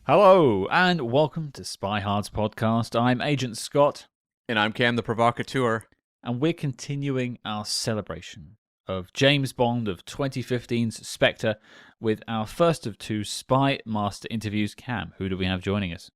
Hello, and welcome to SpyHards podcast. I'm Agent Scott, And I'm Cam the Provocateur. and we're continuing our celebration of James Bond of 2015's Spectre with our first of two SpyMaster interviews. Cam, who do we have joining us?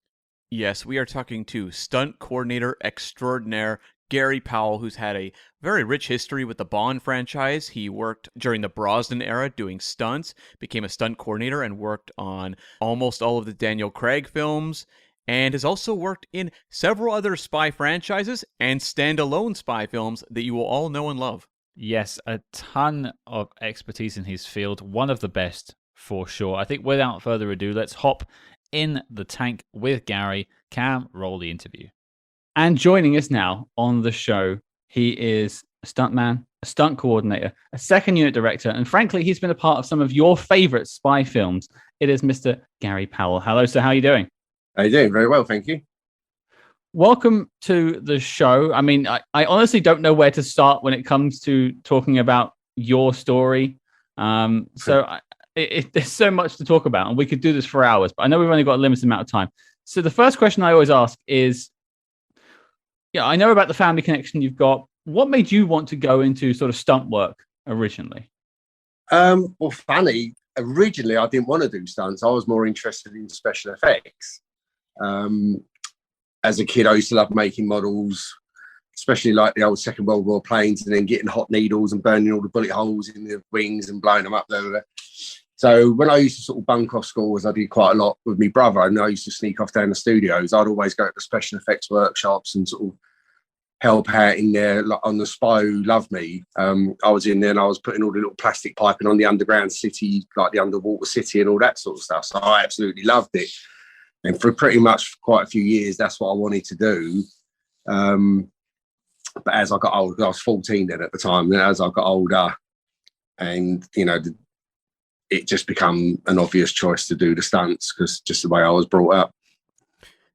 Yes, we are talking to stunt coordinator extraordinaire Gary Powell, who's had a very rich history with the Bond franchise. He worked during the Brosnan era doing stunts, became a stunt coordinator, and worked on almost all of the Daniel Craig films, and has also worked in several other spy franchises and standalone spy films that you will all know and love. Yes, a ton of expertise in his field, one of the best for sure. I think without further ado, let's hop in the tank with Gary. Cam, roll the interview. And joining us now on the show, he is a stuntman, a stunt coordinator, a second unit director, and frankly, he's been a part of some of your favorite spy films. It is Mr. Gary Powell. Hello, sir. How are you doing? How you doing? Very well, thank you. Welcome to the show. I mean, I honestly don't know where to start when it comes to talking about your story. There's so much to talk about, and we could do this for hours, but I know we've only got a limited amount of time. So the first question I always ask is, I know about the family connection you've got. What made you want to go into sort of stunt work originally? Well, funny, originally I didn't want to do stunts. I was more interested in special effects. As a kid, I used to love making models, especially like the old Second World War planes, and then getting hot needles and burning all the bullet holes in the wings and blowing them up there. So when I used to sort of bunk off school, as I did quite a lot with my brother, and I used to sneak off down the studios, I'd always go to the special effects workshops and sort of help out in there, like on the Spy Who Loved Me. I was in there and I was putting all the little plastic piping on the underground city, like the underwater city and all that sort of stuff. So I absolutely loved it. And for pretty much quite a few years, that's what I wanted to do. But as I got older, I was 14 then at the time, and as I got older, and, it just become an obvious choice to do the stunts because just the way I was brought up.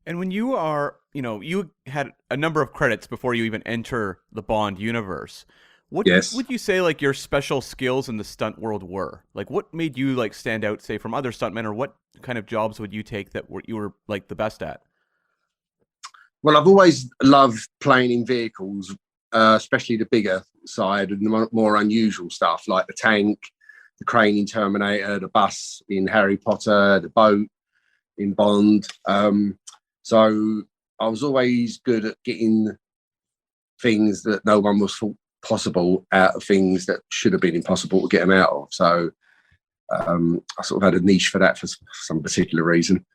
And when you are, you had a number of credits before you even enter the Bond universe. What would you say, like, your special skills in the stunt world were? Like, what made you, like, stand out, say, from other stuntmen, or what kind of jobs would you take that you were, like, the best at? Well, I've always loved playing in vehicles, especially the bigger side and the more unusual stuff, like the tank, the crane in Terminator, the bus in Harry Potter, the boat in Bond. So I was always good at getting things that no one was thought possible out of things that should have been impossible to get them out of. So I sort of had a niche for that for some particular reason.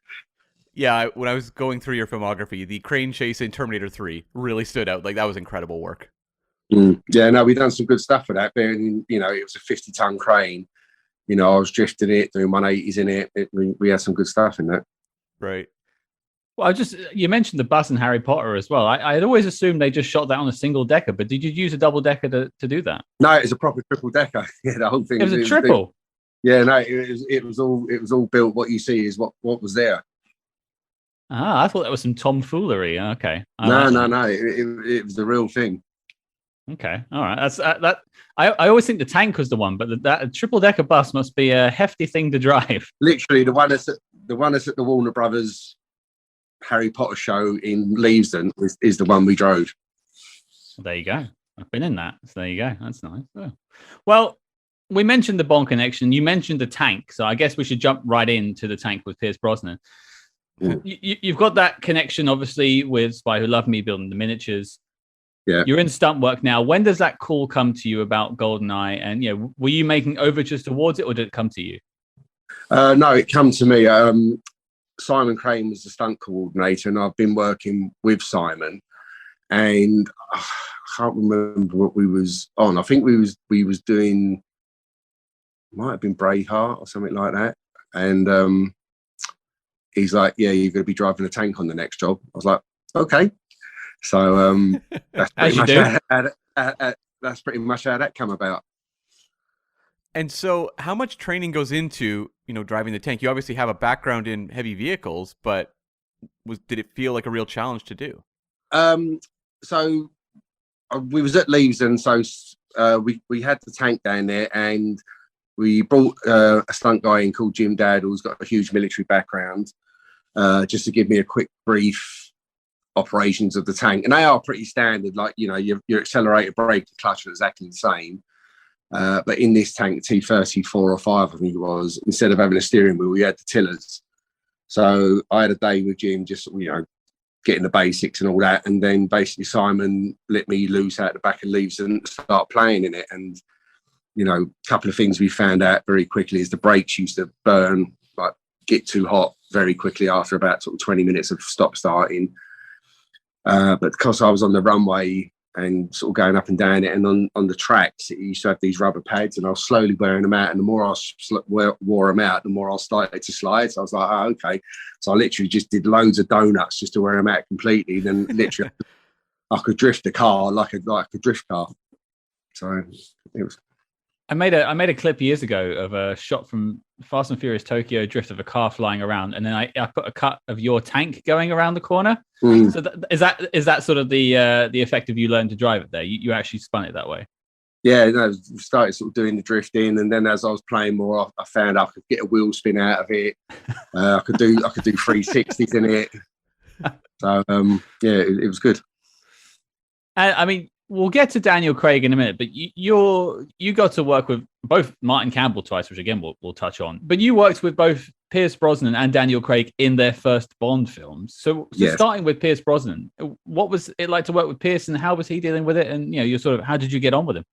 Yeah, when I was going through your filmography, the crane chase in Terminator 3 really stood out. Like, that was incredible work. Yeah, no, we've done some good stuff for that. Being, it was a 50-ton crane. I was drifting it, doing 180s in it. We had some good stuff in that. Right. Well, you mentioned the bus in Harry Potter as well. I had always assumed they just shot that on a single decker, but did you use a double decker to do that? No, it was a proper triple decker. Yeah, the whole thing. It was a triple. Yeah, no, it was all built. What you see is what was there. Ah, I thought that was some tomfoolery. Okay. No. It was the real thing. Okay, all right. That's that. I always think the tank was the one, but that triple decker bus must be a hefty thing to drive. Literally, the one that's at the Warner Brothers Harry Potter show in Leavesden is the one we drove. There you go. I've been in that. So there you go. That's nice. Oh. Well, we mentioned the Bond connection. You mentioned the tank, so I guess we should jump right into the tank with Pierce Brosnan. You've got that connection, obviously, with Spy Who Loved Me, building the miniatures. Yeah, you're in stunt work now. When does that call come to you about GoldenEye? And were you making overtures towards it, or did it come to you? No, it came to me. Simon Crane was the stunt coordinator, and I've been working with Simon. And I can't remember what we was on. I think we was doing, might have been Braveheart or something like that. And he's like, "Yeah, you're going to be driving a tank on the next job." I was like, "Okay." So that's pretty much how that came about. And so how much training goes into, driving the tank? You obviously have a background in heavy vehicles, but did it feel like a real challenge to do? So we was at Leavesden, so we had the tank down there, and we brought a stunt guy in called Jim Dad, who's got a huge military background. just to give me a quick brief operations of the tank. And they are pretty standard, like, you know, your accelerator, brake, and clutch are exactly the same. But in this tank, T-34 or 5, I think it was, instead of having a steering wheel, we had the tillers. So I had a day with Jim, just, you know, getting the basics and all that. And then basically Simon let me loose out the back of leaves and start playing in it. And, you know, a couple of things we found out very quickly is the brakes used to burn, like get too hot very quickly after about sort of 20 minutes of stop starting. But because I was on the runway and sort of going up and down it, and on the tracks, it used to have these rubber pads, and I was slowly wearing them out. And the more I wore them out, the more I started to slide. So I was like, oh, okay. So I literally just did loads of donuts just to wear them out completely. Then literally, I could drift the car like a drift car. So it was. I made a clip years ago of a shot from Fast and Furious Tokyo Drift of a car flying around, and then I put a cut of your tank going around the corner. Mm. So is that sort of the effect of you learning to drive it there? You actually spun it that way. Yeah, no, started sort of doing the drifting, and then as I was playing more, I found I could get a wheel spin out of it. I could do 360s in it. So yeah, it was good. I mean, we'll get to Daniel Craig in a minute, but you got to work with both Martin Campbell twice, which again we'll touch on. But you worked with both Pierce Brosnan and Daniel Craig in their first Bond films. So yes. Starting with Pierce Brosnan, what was it like to work with Pierce, and how was he dealing with it? And you know, how did you get on with him?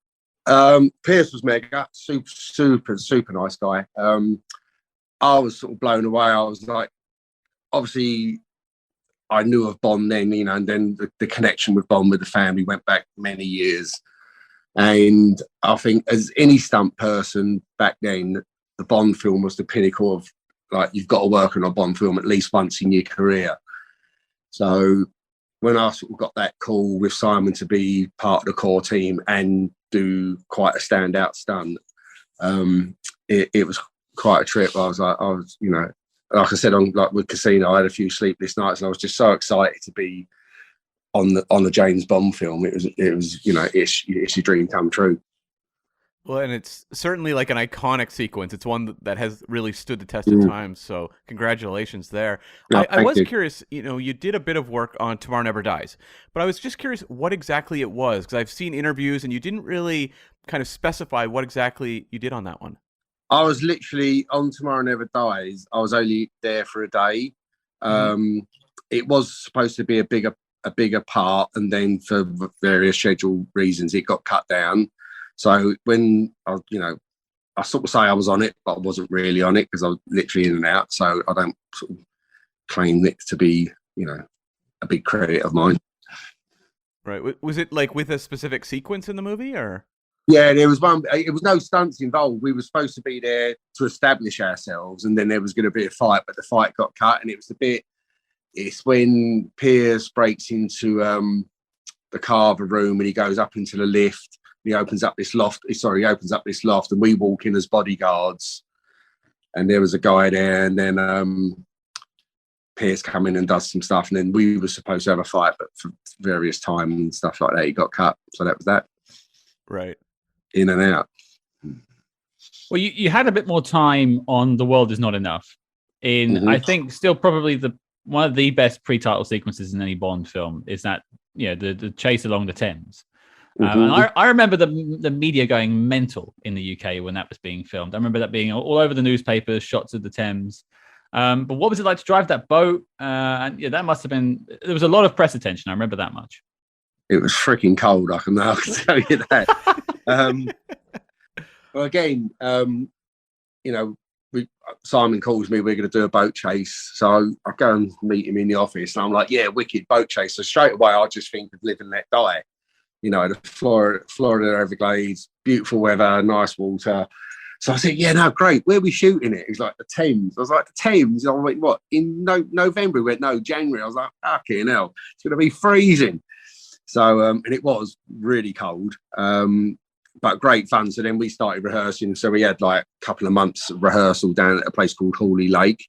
Pierce was mega, super nice guy. I was sort of blown away. I was like, obviously, I knew of Bond then, you know, and then the connection with Bond with the family went back many years. And I think as any stunt person back then, the Bond film was the pinnacle of, like, you've got to work on a Bond film at least once in your career. So when I sort of got that call with Simon to be part of the core team and do quite a standout stunt, it was quite a trip. I was, you know, like I said, with Casino, I had a few sleepless nights, and I was just so excited to be on the James Bond film. It was, you know, it's your dream come true. Well, and it's certainly like an iconic sequence. It's one that has really stood the test of time. So congratulations there. No, I was you. curious, you know, you did a bit of work on Tomorrow Never Dies, but I was just curious what exactly it was, because I've seen interviews and you didn't really kind of specify what exactly you did on that one. I was literally on Tomorrow Never Dies. I was only there for a day. It was supposed to be a bigger part, and then for various schedule reasons, it got cut down. So when I sort of say I was on it, but I wasn't really on it because I was literally in and out. So I don't sort of claim it to be, you know, a big credit of mine. Right. Was it like with a specific sequence in the movie, or? Yeah, there was one. It was no stunts involved. We were supposed to be there to establish ourselves, and then there was going to be a fight, but the fight got cut, and it was the bit. It's when Pierce breaks into the carver room, and he goes up into the lift. He opens up this loft. He opens up this loft, and we walk in as bodyguards. And there was a guy there, and then Pierce come in and does some stuff, and then we were supposed to have a fight, but for various time and stuff like that, he got cut. So that was that. Right. In and out. Well, you had a bit more time on The World Is Not Enough. I think still probably one of the best pre-title sequences in any Bond film is that, you know, the chase along the Thames. And I remember the media going mental in the UK when that was being filmed. I remember that being all over the newspapers, shots of the Thames. But what was it like to drive that boat? And yeah, that must have been, there was a lot of press attention. I remember that much. It was freaking cold. I can tell you that. Well, again, you know, Simon calls me, we're going to do a boat chase. So I go and meet him in the office, and I'm like, yeah, wicked boat chase. So straight away, I just think of Live and Let Die. You know, the Florida Everglades, beautiful weather, nice water. So I said, yeah, no, great. Where are we shooting it? He's like, the Thames. I was like, the Thames? I went, what, in November? He went, no, January. I was like, fucking hell, it's going to be freezing. So, and it was really cold, but great fun. So then we started rehearsing. So we had like a couple of months of rehearsal down at a place called Hawley Lake,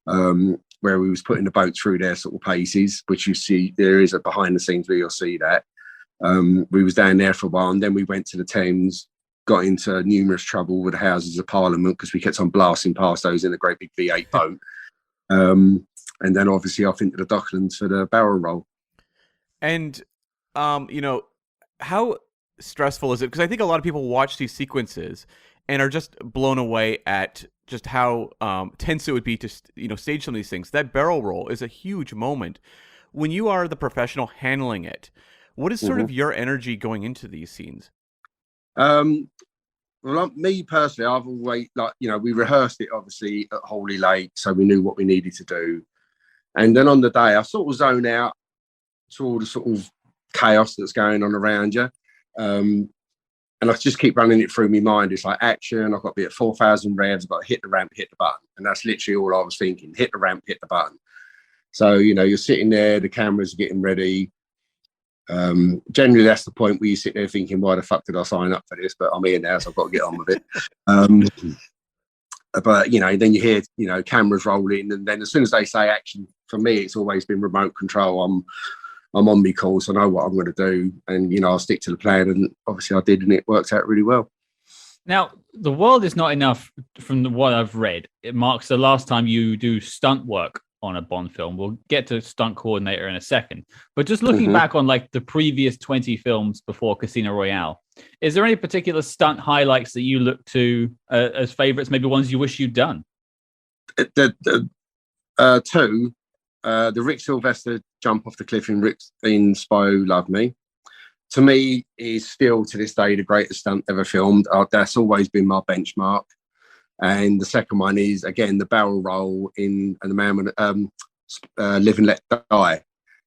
where we was putting the boat through their sort of paces, which you see, there is a behind the scenes where you'll see that. We was down there for a while, and then we went to the Thames, got into numerous trouble with the Houses of Parliament because we kept on blasting past those in a great big V8 boat. And then obviously off into the Docklands for the barrel roll. And, how stressful is it? Because I think a lot of people watch these sequences and are just blown away at just how tense it would be to, stage some of these things. That barrel roll is a huge moment. When you are the professional handling it, what is sort of your energy going into these scenes? Well, me personally, I've always we rehearsed it obviously at Holy Lake, so we knew what we needed to do. And then on the day, I sort of zone out to all the sort of chaos that's going on around you. And I just keep running it through my mind. It's like action. I've got to be at 4,000 revs. I've got to hit the ramp, hit the button. And that's literally all I was thinking. Hit the ramp, hit the button. So, you're sitting there, the cameras are getting ready. Generally, that's the point where you sit there thinking, why the fuck did I sign up for this? But I'm here now, so I've got to get on with it. But, then you hear, cameras rolling. And then as soon as they say action, for me, it's always been remote control. I'm on my course. I know what I'm going to do. And, I'll stick to the plan. And obviously I did, and it worked out really well. Now, The World Is Not Enough, from what I've read, it marks the last time you do stunt work on a Bond film. We'll get to stunt coordinator in a second. But just looking back on like the previous 20 films before Casino Royale, is there any particular stunt highlights that you look to as favorites, maybe ones you wish you'd done? The Rick Sylvester jump off the cliff in Spy Who Loved Me, to me, is still to this day the greatest stunt ever filmed. That's always been my benchmark. And the second one is, again, the barrel roll in And the Man with Live and Let Die.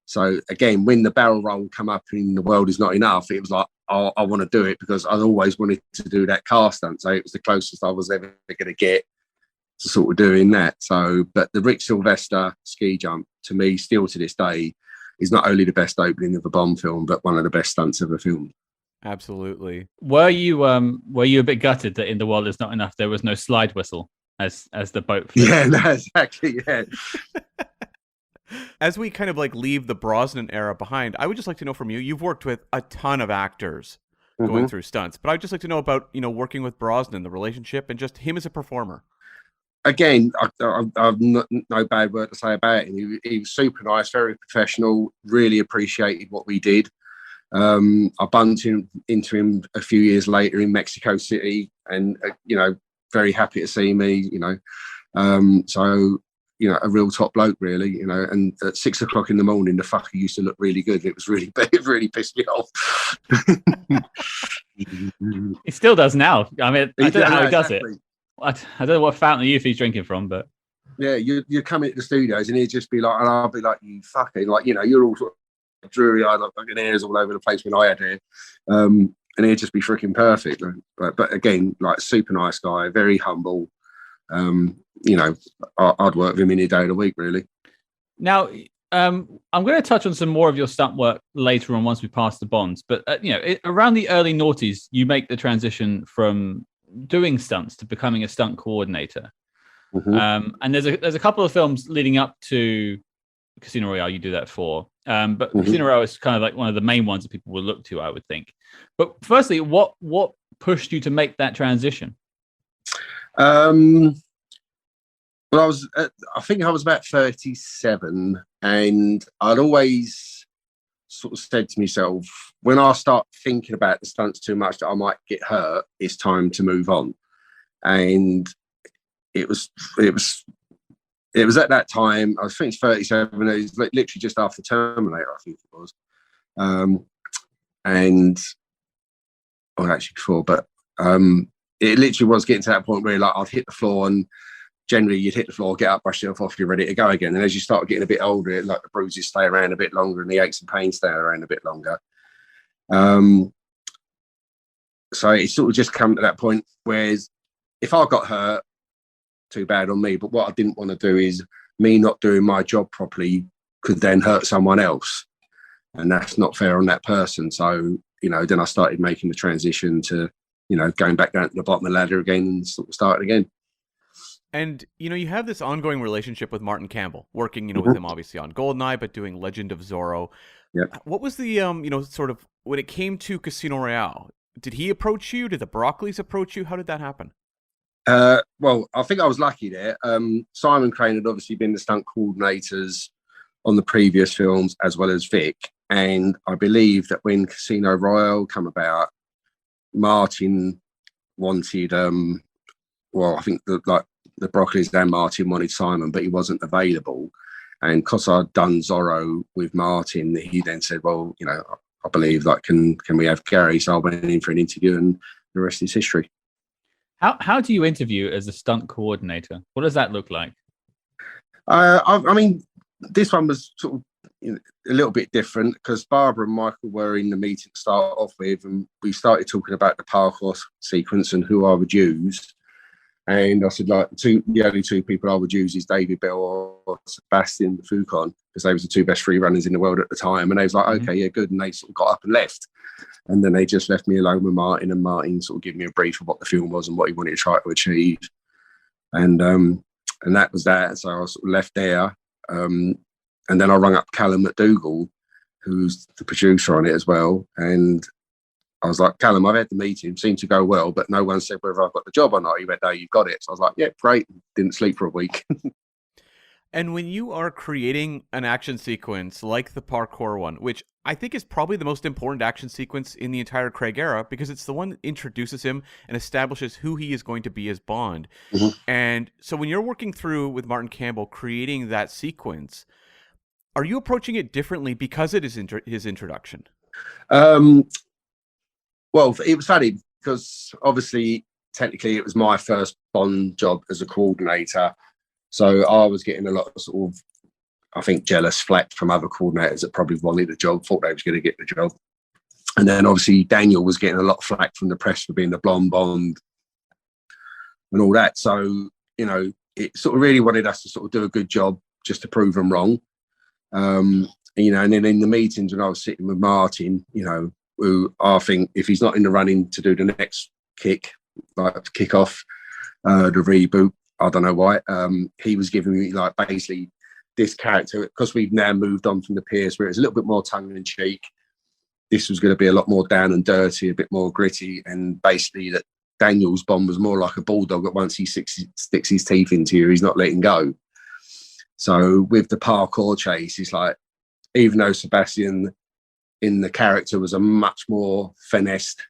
So again, when the barrel roll come up in The World Is Not Enough, it was like, I want to do it, because I always wanted to do that car stunt. So it was the closest I was ever going to get to sort of doing that. So, but the Rick Sylvester ski jump, to me, still to this day, is not only the best opening of a Bond film, but one of the best stunts ever filmed. Absolutely. Were you a bit gutted that in The World Is Not Enough there was no slide whistle as the boat flew? Yeah, no, exactly. Yeah. As we kind of like leave the Brosnan era behind, I would just like to know from you. You've worked with a ton of actors going through stunts, but I'd just like to know about working with Brosnan, the relationship, and just him as a performer. Again, I've no bad word to say about him. He was super nice, very professional, really appreciated what we did. I bumped into him a few years later in Mexico City, and very happy to see me. So a real top bloke, really. And at 6 o'clock in the morning, the fucker used to look really good. It was really really pissed me off. He still does now. I mean, I don't know how he does exactly. it. I don't know what fountain of youth he's drinking from, but yeah, you come into the studios and he'd just be like, and I'll be like, you fucking, like, you're all sort of dreary eyed, like fucking hairs all over the place when I had hair. And he'd just be freaking perfect. But again, like, super nice guy, very humble. I'd work with him any day of the week, really. Now, I'm going to touch on some more of your stunt work later on once we pass the Bonds. But around the early noughties, you make the transition from doing stunts to becoming a stunt coordinator. And there's a couple of films leading up to Casino Royale you do that for. But Casino Royale is kind of like one of the main ones that people will look to, I would think. But firstly, what pushed you to make that transition? Well, I think I was about 37, and I'd always sort of said to myself, when I start thinking about the stunts too much that I might get hurt, it's time to move on. And it was at that time, I think it's 37, it was literally just after Terminator, I think it was. Actually before, but it literally was getting to that point where, like, I'd hit the floor, and generally you'd hit the floor, get up, brush yourself off, you're ready to go again. And as you start getting a bit older, like, the bruises stay around a bit longer and the aches and pains stay around a bit longer. So it sort of just come to that point where if I got hurt, too bad on me. But what I didn't want to do is me not doing my job properly could then hurt someone else. And that's not fair on that person. So, then I started making the transition to, going back down to the bottom of the ladder again and sort of starting again. And, you have this ongoing relationship with Martin Campbell, working, with him obviously on GoldenEye, but doing Legend of Zorro. Yep. What was the, sort of, when it came to Casino Royale, did he approach you? Did the Broccoli's approach you? How did that happen? Well, I think I was lucky there. Simon Crane had obviously been the stunt coordinators on the previous films, as well as Vic. And I believe that when Casino Royale come about, Martin wanted, well, I think the Broccoli's and Martin wanted Simon, but he wasn't available. And because I'd done Zorro with Martin, he then said, well, you know, I believe, like, can we have Gary? So I went in for an interview, and the rest is history. How do you interview as a stunt coordinator? What does that look like? I mean, this one was sort of, you know, a little bit different because Barbara and Michael were in the meeting to start off with, and we started talking about the parkour sequence and who I would use. And I said, like, the only two people I would use is David Bell or Sebastian Foucon, because they was the two best free runners in the world at the time. And they was like, okay, yeah, good. And they sort of got up and left. And then they just left me alone with Martin, and Martin sort of gave me a brief of what the film was and what he wanted to try to achieve. And that was that. So I sort of left there. And then I rung up Callum McDougall, who's the producer on it as well. And I was like, Callum, I've had the meeting, seemed to go well, but no one said whether I've got the job or not. He went, no, you've got it. So I was like, yeah, great. Didn't sleep for a week. And when you are creating an action sequence like the parkour one, which I think is probably the most important action sequence in the entire Craig era, because it's the one that introduces him and establishes who he is going to be as Bond. Mm-hmm. And so when you're working through with Martin Campbell, creating that sequence, are you approaching it differently because it is his introduction? Well, it was funny because obviously, technically, it was my first Bond job as a coordinator. So I was getting a lot of sort of, I think, jealous flack from other coordinators that probably wanted the job, thought they was going to get the job. And then obviously Daniel was getting a lot of flack from the press for being the blonde Bond and all that. So, you know, it sort of really wanted us to sort of do a good job just to prove them wrong. You know, and then in the meetings when I was sitting with Martin, you know, who I think if he's not in the running to do the next kick, like to kick off the reboot, I don't know why. He was giving me like basically this character, because we've now moved on from the Pierce, where it's a little bit more tongue in cheek. This was going to be a lot more down and dirty, a bit more gritty, and basically that Daniel's Bond was more like a bulldog that once he sticks his teeth into you, he's not letting go. So with the parkour chase, it's like, even though Sebastian in the character was a much more finessed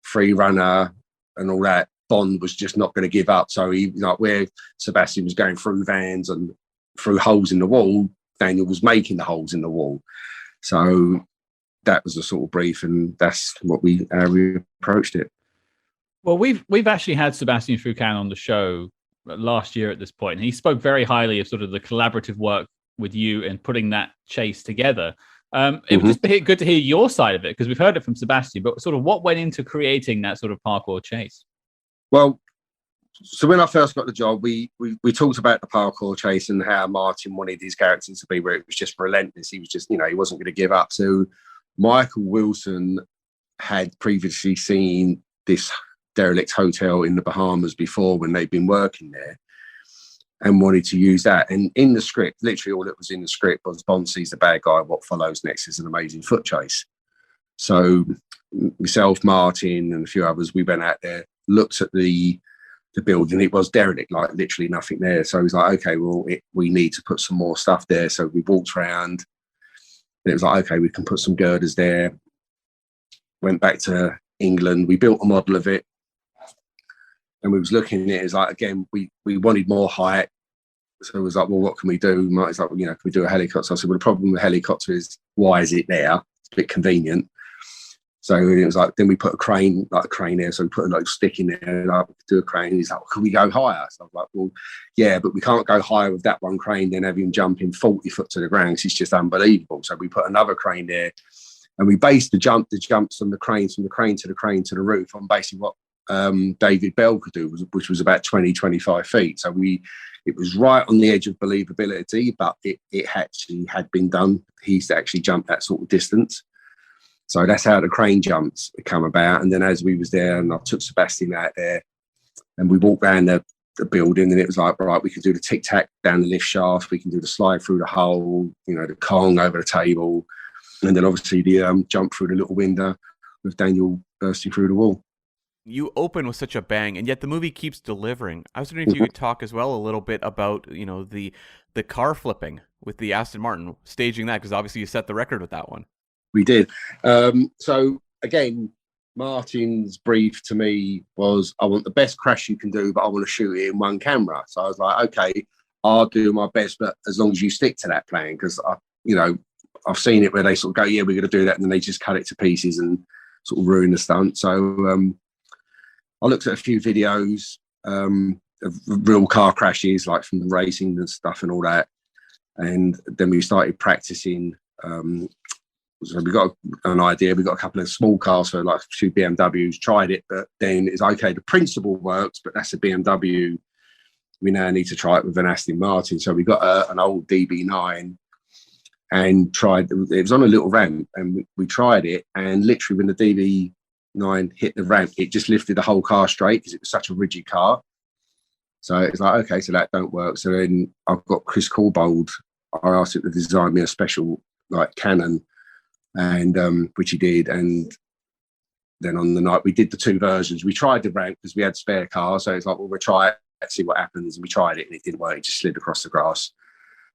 free runner and all that, Bond was just not going to give up. So he, like, where Sebastian was going through vans and through holes in the wall, Daniel was making the holes in the wall. So that was the sort of brief, and that's what we approached it. Well, we've actually had Sebastian Foucan on the show last year at this point, and he spoke very highly of sort of the collaborative work with you and putting that chase together. It would just be good to hear your side of it, because we've heard it from Sebastian, but sort of what went into creating that sort of parkour chase? Well, so when I first got the job, we talked about the parkour chase and how Martin wanted his character to be, where it was just relentless. He was just, you know, he wasn't going to give up. So Michael Wilson had previously seen this derelict hotel in the Bahamas before when they'd been working there, and wanted to use that. And in the script, literally all that was in the script was Bond sees the bad guy. What follows next is an amazing foot chase. So myself, Martin, and a few others, we went out there, looked at the building. It was derelict, like literally nothing there. So he was like, okay, well, we need to put some more stuff there. So we walked around. And it was like, okay, we can put some girders there. Went back to England. We built a model of it. And we was looking at it, it's like, again, we wanted more height. So it was like, well, what can we do? It's like, well, you know, can we do a helicopter? So I said, well, the problem with a helicopter is, why is it there? It's a bit convenient. So it was like, then we put a crane there. So we put a like stick in there, like, we could do a crane. He's like, well, can we go higher? So I was like, well, yeah, but we can't go higher with that one crane, then have him jumping 40 foot to the ground, because it's just unbelievable. So we put another crane there, and we based the jumps from the crane to the crane to the roof on basically what David Bell could do, which was about 20-25 feet. So it was right on the edge of believability, but it actually had been done. He used to actually jump that sort of distance. So that's how the crane jumps come about. And then as we was there, and I took Sebastian out there, and we walked around the building, and it was like, right, we can do the tic-tac down the lift shaft, we can do the slide through the hole, you know, the Kong over the table, and then obviously the jump through the little window with Daniel bursting through the wall. You open with such a bang, and yet the movie keeps delivering. I was wondering if you could talk as well a little bit about, the car flipping with the Aston Martin, staging that, because obviously you set the record with that one. We did. So again, Martin's brief to me was, I want the best crash you can do, but I want to shoot it in one camera. So I was like, okay, I'll do my best, but as long as you stick to that plan, because I've seen it where they sort of go, yeah, we're going to do that, and then they just cut it to pieces and sort of ruin the stunt. So I looked at a few videos of real car crashes, like from the racing and stuff and all that, and then we started practicing. So we got an idea. We got a couple of small cars, so like 2 BMWs. Tried it, but then it's okay. The principle works, but that's a BMW. We now need to try it with an Aston Martin. So we got an old DB9 and tried. It was on a little ramp, and we tried it. And literally, when the DB9 hit the ramp, it just lifted the whole car straight because it was such a rigid car. So it's like, okay, so that don't work. So then I've got Chris Corbold. I asked him to design me a special like cannon, and which he did. And then on the night we did the 2 versions. We tried the ramp because we had spare cars, so it's like, well, we'll try it, let's see what happens. And we tried it, and it didn't work. It just slid across the grass.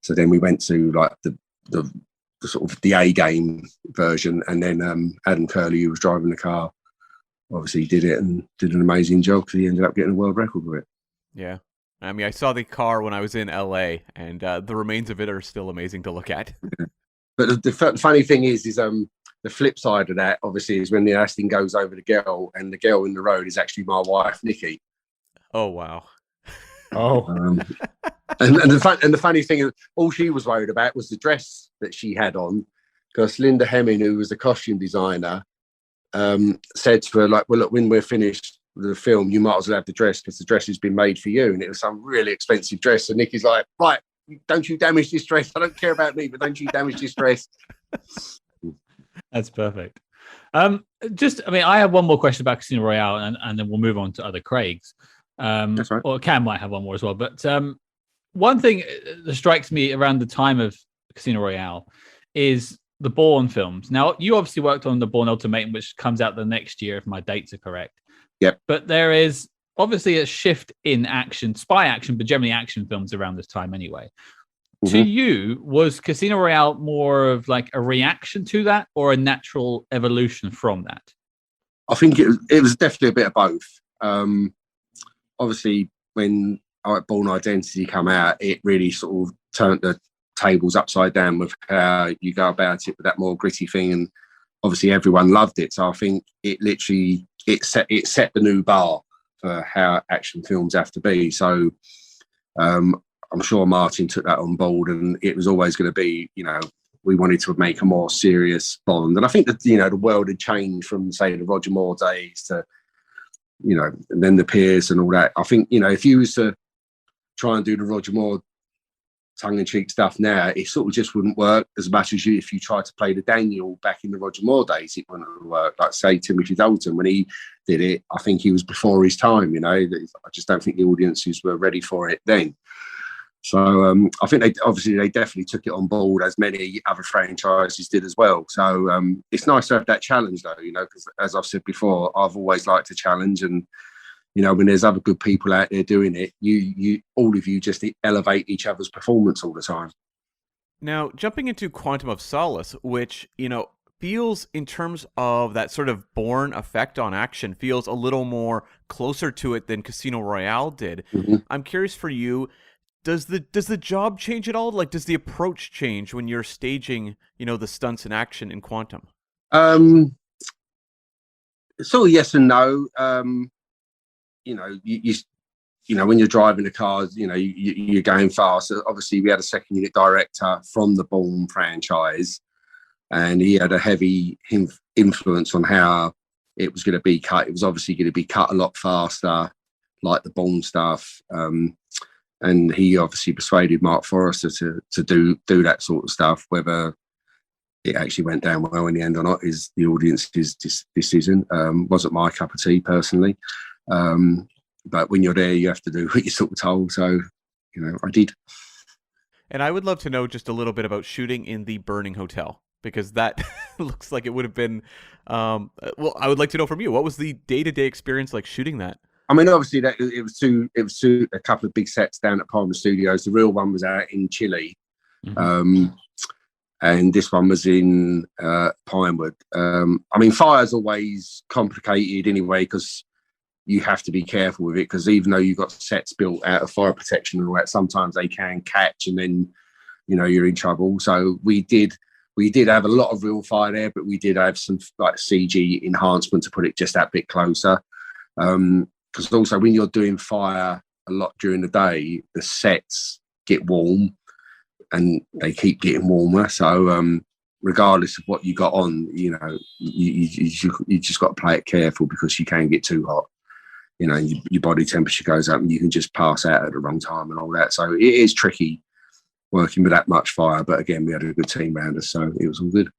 So then we went to like the sort of the A game version, and then Adam Curley, who was driving the car, obviously did it and did an amazing job because he ended up getting a world record with it. Yeah. I mean, I saw the car when I was in LA, and the remains of it are still amazing to look at. Yeah. But the funny thing is the flip side of that, obviously, is when the Aston goes over the girl, and the girl in the road is actually my wife, Nikki. Oh, wow. Oh. And the funny thing is, all she was worried about was the dress that she had on, because Linda Hemming, who was the costume designer, said to her, like, well, look, when we're finished with the film, you might as well have the dress because the dress has been made for you. And it was some really expensive dress. And Nikki's like, right, don't you damage this dress. I don't care about me, but don't you damage this dress. That's perfect. I have one more question about Casino Royale, and then we'll move on to other Craigs. That's right. Or Cam might have one more as well. But one thing that strikes me around the time of Casino Royale is the Bourne films. Now, you obviously worked on the Bourne Ultimatum, which comes out the next year, if my dates are correct. Yep. But there is obviously a shift in action, spy action, but generally action films around this time anyway. Mm-hmm. To you, was Casino Royale more of like a reaction to that or a natural evolution from that? I think it was definitely a bit of both. Obviously, when Bourne Identity come out, it really sort of turned the tables upside down with how you go about it with that more gritty thing, and obviously everyone loved it. So I think it literally set the new bar for how action films have to be. So I'm sure Martin took that on board, and it was always going to be, we wanted to make a more serious Bond. And I think that, the world had changed from, say, the Roger Moore days to, and then the Pierce and all that. I think, if you was to try and do the Roger Moore tongue-in-cheek stuff now, it sort of just wouldn't work as much as if you tried to play the Daniel back in the Roger Moore days. It wouldn't work. Like, say, Timothy Dalton, when he did it, I think he was before his time, I just don't think the audiences were ready for it then. So I think they definitely took it on board, as many other franchises did as well. So it's nice to have that challenge, though, because as I've said before, I've always liked a challenge. And, when there's other good people out there doing it, you all of you just elevate each other's performance all the time. Now, jumping into Quantum of Solace, which, feels, in terms of that sort of Bourne effect on action, feels a little more closer to it than Casino Royale did. Mm-hmm. I'm curious for you, does the job change at all? Like, does the approach change when you're staging, the stunts in action in Quantum? Sort of yes and no. When you're driving the cars, you're going fast. So obviously, we had a second unit director from the Bourne franchise, and he had a heavy influence on how it was going to be cut. It was obviously going to be cut a lot faster, like the Bourne stuff. And he obviously persuaded Mark Forrester to do that sort of stuff. Whether it actually went down well in the end or not is the audience's decision. Wasn't my cup of tea personally. But when you're there, you have to do what you're sort of told. So, I did. And I would love to know just a little bit about shooting in the burning hotel, because that looks like it would have been. Well, I would like to know from you, what was the day-to-day experience like shooting that? I mean, obviously, that it was a couple of big sets down at Palmer Studios. The real one was out in Chile, and this one was in Pinewood. I mean, fire's always complicated anyway because you have to be careful with it, because even though you've got sets built out of fire protection and all that, sometimes they can catch and then, you know, you're in trouble. So we did have a lot of real fire there, but we did have some like CG enhancement to put it just that bit closer. Because also when you're doing fire a lot during the day, the sets get warm and they keep getting warmer. So regardless of what you got on, you know, you just got to play it careful, because you can get too hot. You know, your body temperature goes up and you can just pass out at the wrong time and all that. So it is tricky working with that much fire. But again, we had a good team around us, so it was all good.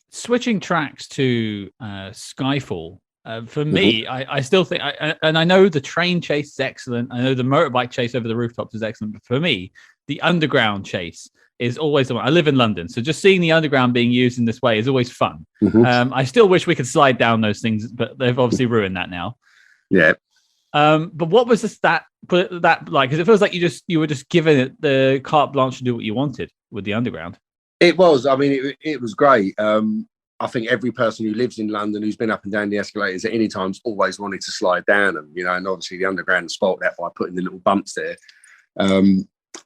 Switching tracks to Skyfall, for me, I still think, and I know the train chase is excellent. I know the motorbike chase over the rooftops is excellent. But for me, the underground chase is always the one. I live in London, so just seeing the underground being used in this way is always fun. I still wish we could slide down those things, but they've obviously ruined that now. Yeah. But what was that like? Because it feels like you were just given it the carte blanche to do what you wanted with the underground. It was. I mean, it was great. I think every person who lives in London who's been up and down the escalators at any time's always wanted to slide down them, you know, and obviously the underground spoilt that by putting the little bumps there.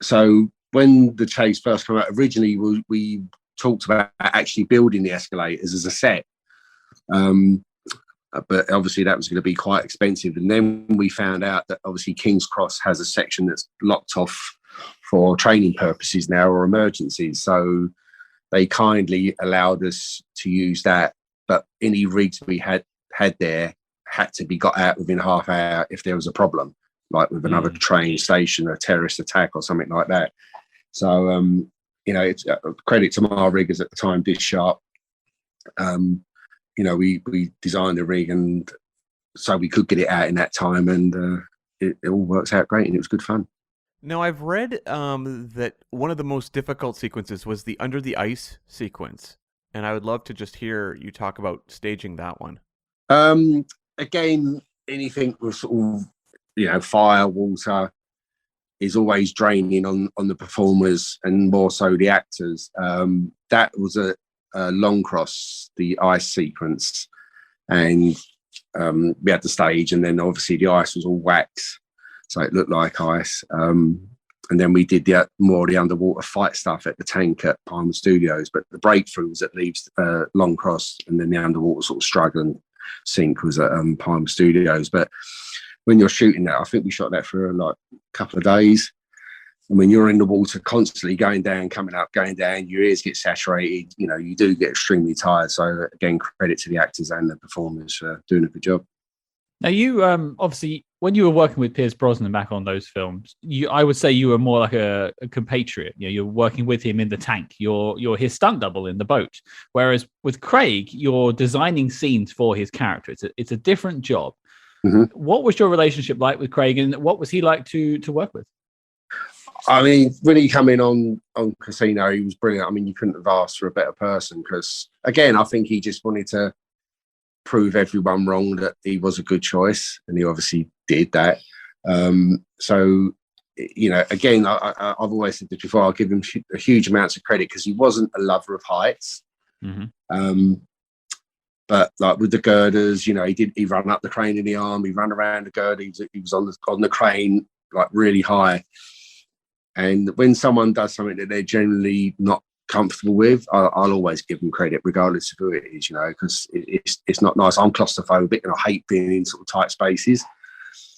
So when the chase first came out, originally we talked about actually building the escalators as a set. But obviously that was going to be quite expensive. And then we found out that obviously King's Cross has a section that's locked off for training purposes now, or emergencies. So they kindly allowed us to use that. But any rigs we had there had to be got out within half hour if there was a problem, like with another train station, a terrorist attack or something like that. So, you know, it's credit to my riggers at the time, Dish Sharp. You know, we designed the rig, and so we could get it out in that time, and it all works out great, and it was good fun. Now, I've read that one of the most difficult sequences was the under the ice sequence, and I would love to just hear you talk about staging that one. Again, anything with sort of, you know, fire, water is always draining on the performers, and more so the actors. That was a Long Cross, the ice sequence, and we had the stage, and then obviously the ice was all wax, so it looked like ice. And then we did more of the underwater fight stuff at the tank at Palmer Studios, but the breakthrough was at Leeds, Long Cross, and then the underwater sort of struggle and sink was at Palmer Studios. But when you're shooting that, I think we shot that for like a couple of days. And when you're in the water constantly going down, coming up, going down, your ears get saturated, you know, you do get extremely tired. So again, credit to the actors and the performers for doing a good job. Now, you obviously, when you were working with Pierce Brosnan back on those films, I would say you were more like a compatriot. You know, you're working with him in the tank. You're his stunt double in the boat. Whereas with Craig, you're designing scenes for his character. It's a different job. What was your relationship like with Craig, and what was he like to work with? I mean, when he came in on Casino, he was brilliant. I mean, you couldn't have asked for a better person, because, again, I think he just wanted to prove everyone wrong that he was a good choice, and he obviously did that. So, you know, again, I've always said this before, I'll give him a huge amounts of credit, because he wasn't a lover of heights. But like with the girders, you know, he ran up the crane in the arm, he ran around the girder, he was on the crane like really high. And when someone does something that they're generally not comfortable with, I'll always give them credit, regardless of who it is, you know, because it's not nice. I'm claustrophobic and I hate being in sort of tight spaces.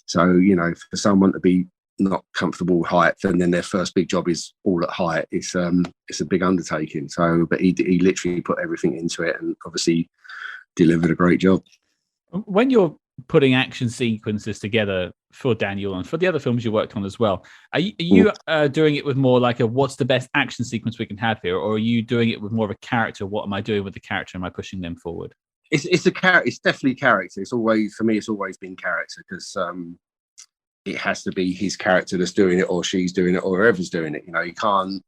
So, you know, for someone to be not comfortable with height, and then their first big job is all at height, it's a big undertaking. So, but he literally put everything into it, and obviously delivered a great job. When you're putting action sequences together for Daniel and for the other films you worked on as well, are you doing it with more like a what's the best action sequence we can have here, or are you doing it with more of a character? What am I doing with the character? Am I pushing them forward? It's a character. It's definitely character. It's always, for me, it's always been character, because it has to be his character that's doing it, or she's doing it, or whoever's doing it. You know, you can't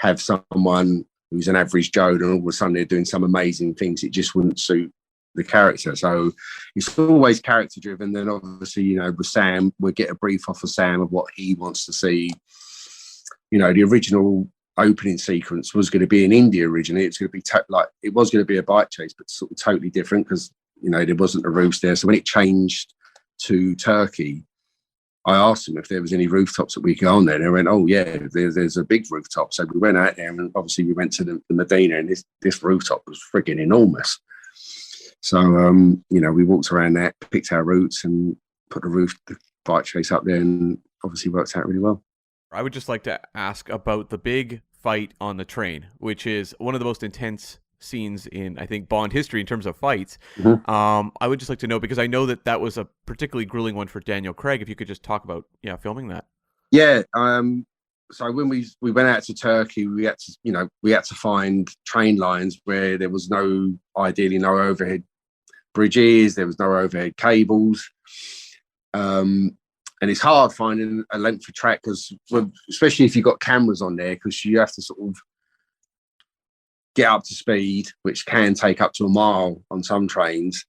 have someone who's an average Joe, and all of a sudden they're doing some amazing things. It just wouldn't suit the character. So it's always character driven. Then obviously, you know, with Sam, we get a brief off of Sam of what he wants to see. You know, the original opening sequence was going to be in India originally. It's going to be it was going to be a bike chase, but sort of totally different because, you know, there wasn't a roof there. So when it changed to Turkey, I asked them if there was any rooftops that we could go on there. And they went, oh yeah, there's a big rooftop. So we went out there, and obviously we went to the Medina, and this rooftop was frigging enormous. So, you know, we walked around that, picked our routes, and put the bike chase up there, and obviously worked out really well. I would just like to ask about the big fight on the train, which is one of the most intense scenes in, I think, Bond history in terms of fights. I would just like to know, because I know that was a particularly grueling one for Daniel Craig, if you could just talk about filming that. Yeah. So when we went out to Turkey, we had to find train lines where there was ideally no overhead bridges, there was no overhead cables, and it's hard finding a length of track because, especially if you've got cameras on there, because you have to sort of get up to speed, which can take up to a mile on some trains.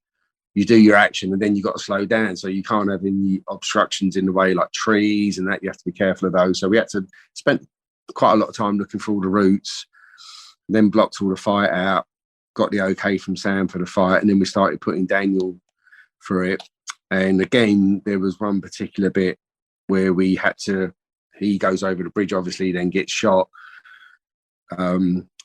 You do your action, and then you've got to slow down, so you can't have any obstructions in the way, like trees and that. You have to be careful of those. So we had to spend quite a lot of time looking for all the routes, then blocked all the fight out, got the okay from Sam for the fight, and then we started putting Daniel through it. And again, there was one particular bit where he goes over the bridge, obviously, then gets shot.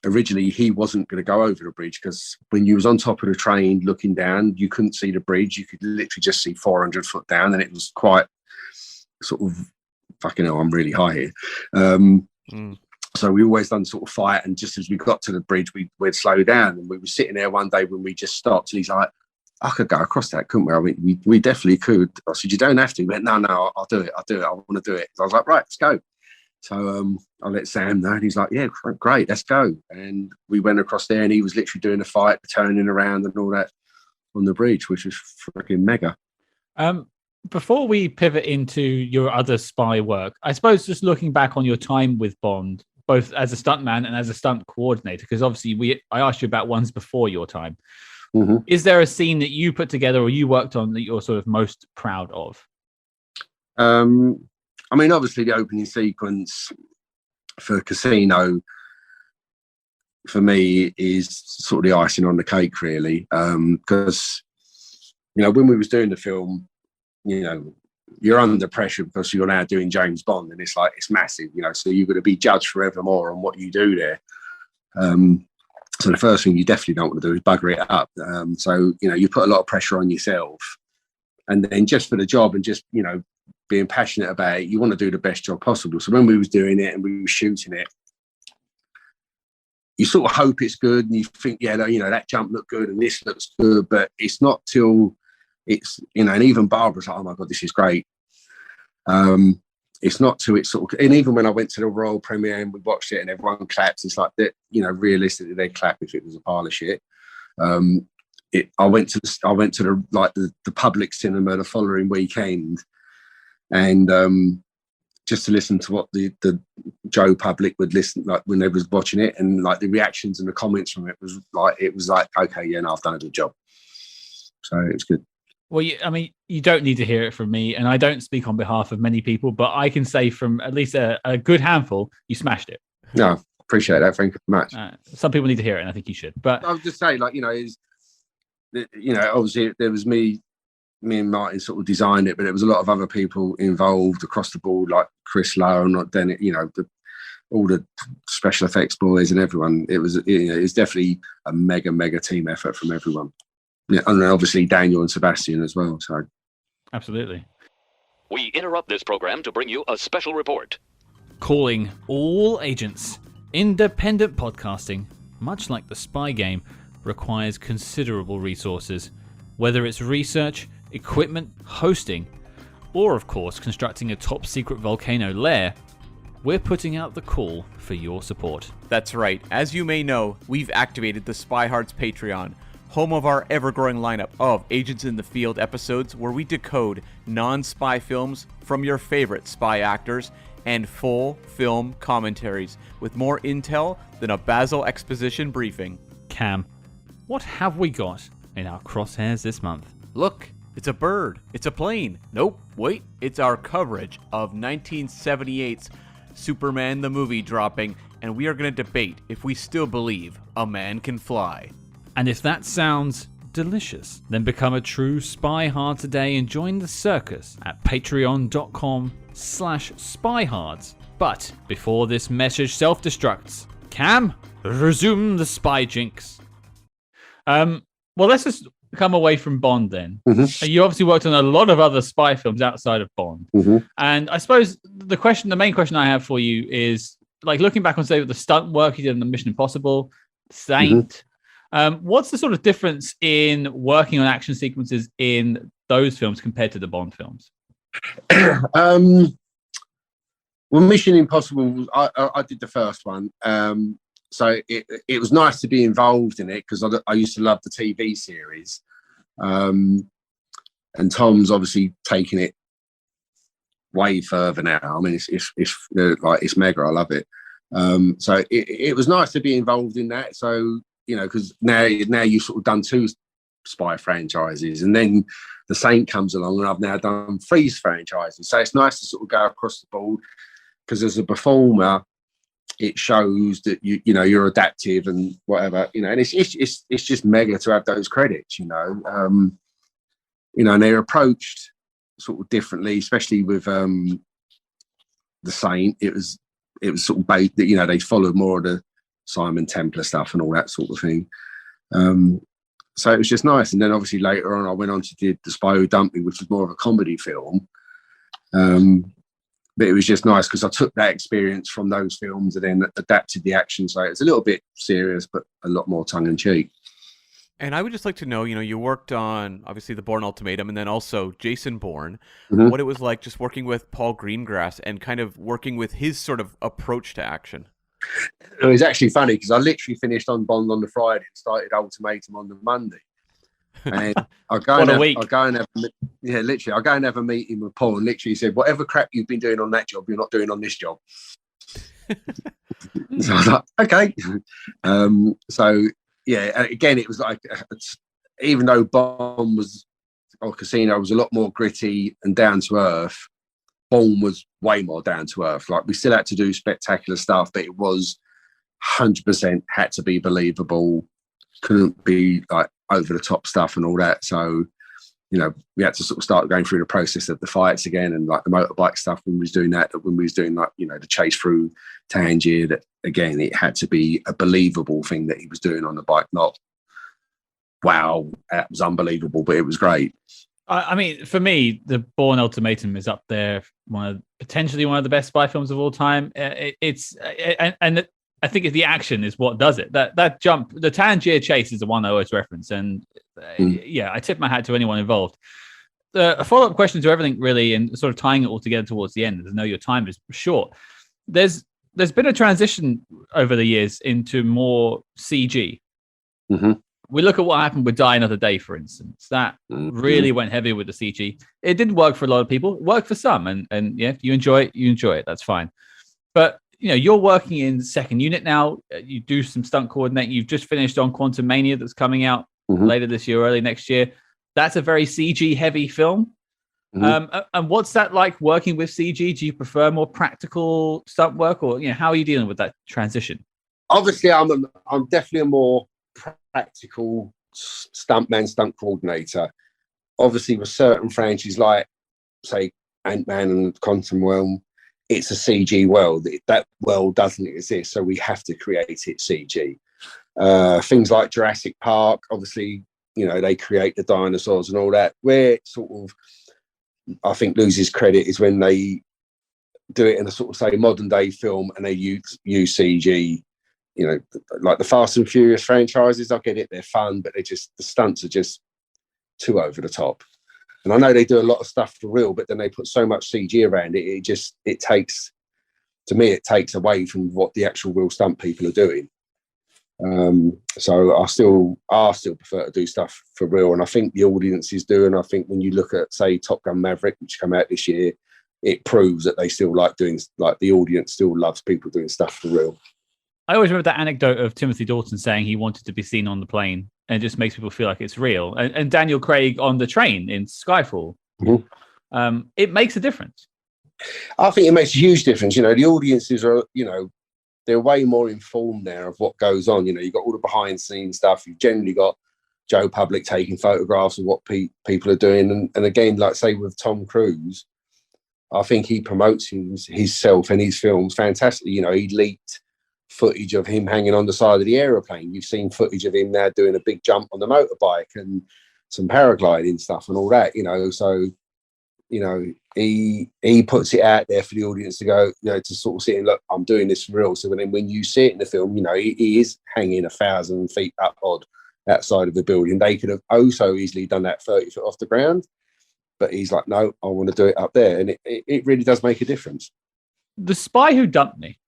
Originally, he wasn't going to go over the bridge because when you was on top of the train looking down, you couldn't see the bridge. You could literally just see 400 foot down, and it was quite sort of, fucking hell, I'm really high here. So we always done sort of fight, and just as we got to the bridge, we'd slow down. And we were sitting there one day when we just stopped, and he's like, I could go across that, couldn't we? I mean, we definitely could. I said, you don't have to. He went, no, I'll do it. I want to do it. So I was like, right, let's go. So I let Sam know, and he's like, yeah, great, let's go. And we went across there, and he was literally doing a fight, turning around and all that on the bridge, which was freaking mega. Before we pivot into your other spy work, I suppose just looking back on your time with Bond, both as a stuntman and as a stunt coordinator, because obviously I asked you about ones before your time. Mm-hmm. Is there a scene that you put together or you worked on that you're sort of most proud of? I mean, obviously the opening sequence for Casino for me is sort of the icing on the cake, really, because, you know, when we was doing the film, you know, you're under pressure because you're now doing James Bond, and it's like, it's massive, you know, so you're going to be judged forevermore on what you do there. So the first thing you definitely don't want to do is bugger it up. So, you know, you put a lot of pressure on yourself, and then just for the job and just, you know, being passionate about it, you want to do the best job possible. So when we was doing it and we were shooting it, you sort of hope it's good, and you think, yeah, you know, that jump looked good and this looks good, but it's not till it's, you know, and even Barbara's like, oh my God, this is great. It's not till it's sort of, and even when I went to the Royal premiere and we watched it and everyone claps, it's like that, you know, realistically they'd clap if it was a pile of shit. I went to the public cinema the following weekend, and just to listen to what the Joe public would listen, like when they was watching it, and like the reactions and the comments from it was like, okay, yeah, no, I've done a good job. So it was good. Well, I mean, you don't need to hear it from me, and I don't speak on behalf of many people, but I can say from at least a good handful, you smashed it. No, appreciate that. Thank you very much. Some people need to hear it, and I think you should. But I was just saying, like, you know, obviously there was me and Martin sort of designed it, but there was a lot of other people involved across the board, like Chris Lowe, and then, you know, all the special effects boys and everyone. It was definitely a mega team effort from everyone. Yeah, and obviously Daniel and Sebastian as well. So, absolutely. We interrupt this program to bring you a special report. Calling all agents. Independent podcasting, much like the spy game, requires considerable resources. Whether it's research, equipment, hosting, or of course constructing a top secret volcano lair, we're putting out the call for your support. That's right. As you may know, we've activated the SpyHards Patreon, home of our ever-growing lineup of Agents in the Field episodes where we decode non-spy films from your favorite spy actors and full film commentaries with more intel than a Basil exposition briefing. Cam, what have we got in our crosshairs this month? Look, it's a bird. It's a plane. Nope, wait, it's our coverage of 1978's Superman the movie dropping, and we are going to debate if we still believe a man can fly. And if that sounds delicious, then become a true SpyHard today and join the circus at patreon.com/SpyHards. But before this message self-destructs, Cam, resume the spy jinx. Well, let's just come away from Bond then. You obviously worked on a lot of other spy films outside of Bond. And I suppose the main question I have for you is, like, looking back on, say, the stunt work you did on the Mission Impossible, Saint, what's the sort of difference in working on action sequences in those films compared to the Bond films? Well, Mission Impossible, I did the first one. So it was nice to be involved in it because I used to love the TV series. And Tom's obviously taken it way further now. I mean, it's mega. I love it. So it was nice to be involved in that. So, you know, because now you've sort of done 2 spy franchises, and then the Saint comes along, and I've now done 3 franchises. So it's nice to sort of go across the board, because as a performer, it shows that you know you're adaptive and whatever, you know, and it's just mega to have those credits, you know, and they're approached sort of differently, especially with the Saint. It was sort of based, you know, they followed more of the Simon Templar stuff and all that sort of thing. So it was just nice. And then obviously later on, I went on to do The Spy Who Dumped Me, which was more of a comedy film. But it was just nice because I took that experience from those films and then adapted the action. So it's a little bit serious, but a lot more tongue in cheek. And I would just like to know, you know, you worked on, obviously, the Bourne Ultimatum and then also Jason Bourne, what it was like just working with Paul Greengrass and kind of working with his sort of approach to action. It was actually funny because I literally finished on Bond on the Friday and started Ultimatum on the Monday. And I go and have a meeting with Paul, and literally said, whatever crap you've been doing on that job, you're not doing on this job. So I was like, okay. So yeah, again, it was like, even though Bond or Casino was a lot more gritty and down to earth, Bourne was way more down to earth. Like, we still had to do spectacular stuff, but it was 100% had to be believable. Couldn't be like over the top stuff and all that. So, you know, we had to sort of start going through the process of the fights again, and like the motorbike stuff when we was doing that, when we was doing, like, you know, the chase through Tangier, that again, it had to be a believable thing that he was doing on the bike, not, wow, that was unbelievable, but it was great. I mean, for me, the Bourne Ultimatum is up there, potentially one of the best spy films of all time. I think the action is what does it. That jump, the Tangier chase, is the one I always reference, and yeah, I tip my hat to anyone involved. A follow-up question to everything, really, and sort of tying it all together towards the end, as I know your time is short. There's been a transition over the years into more CG. We look at what happened with Die Another Day, for instance. That really went heavy with the CG. It didn't work for a lot of people. It worked for some, and yeah, if you enjoy it, you enjoy it. That's fine. But you know, you're working in Second Unit now. You do some stunt coordinating. You've just finished on Quantum Mania, that's coming out later this year, early next year. That's a very CG heavy film. And what's that like working with CG? Do you prefer more practical stunt work, or, you know, how are you dealing with that transition? Obviously, I'm definitely a more practical stunt coordinator. Obviously, with certain franchises like, say, Ant-Man and Quantum Realm, it's a CG world. That world doesn't exist, so we have to create it CG. Things like Jurassic Park, obviously, you know, they create the dinosaurs and all that. Where it sort of, I think, loses credit is when they do it in a sort of, say, modern day film and they use CG. You know, like the Fast and Furious franchises, I get it, they're fun, but the stunts are just too over the top. And I know they do a lot of stuff for real, but then they put so much CG around it, it takes away from what the actual real stunt people are doing. So I still prefer to do stuff for real, and I think the audiences do. And I think when you look at, say, Top Gun Maverick, which came out this year, it proves that they still like doing, like the audience still loves people doing stuff for real. I always remember that anecdote of Timothy Dalton saying he wanted to be seen on the plane, and it just makes people feel like it's real. And Daniel Craig on the train in Skyfall, it makes a difference. I think it makes a huge difference. You know, the audiences are, you know, they're way more informed now of what goes on. You know, you've got all the behind the scenes stuff. You've generally got Joe Public taking photographs of what people are doing. And again, like say with Tom Cruise, I think he promotes himself and his films fantastically. You know, he leaked footage of him hanging on the side of the aeroplane. You've seen footage of him now doing a big jump on the motorbike and some paragliding stuff and all that, you know. So, you know, he puts it out there for the audience to go, you know, to sort of sit and look, I'm doing this for real. So then when you see it in the film, you know, he is hanging 1,000 feet up odd outside of the building. They could have so easily done that 30 foot off the ground, but he's like, no, I want to do it up there. And it really does make a difference. The Spy Who Dumped Me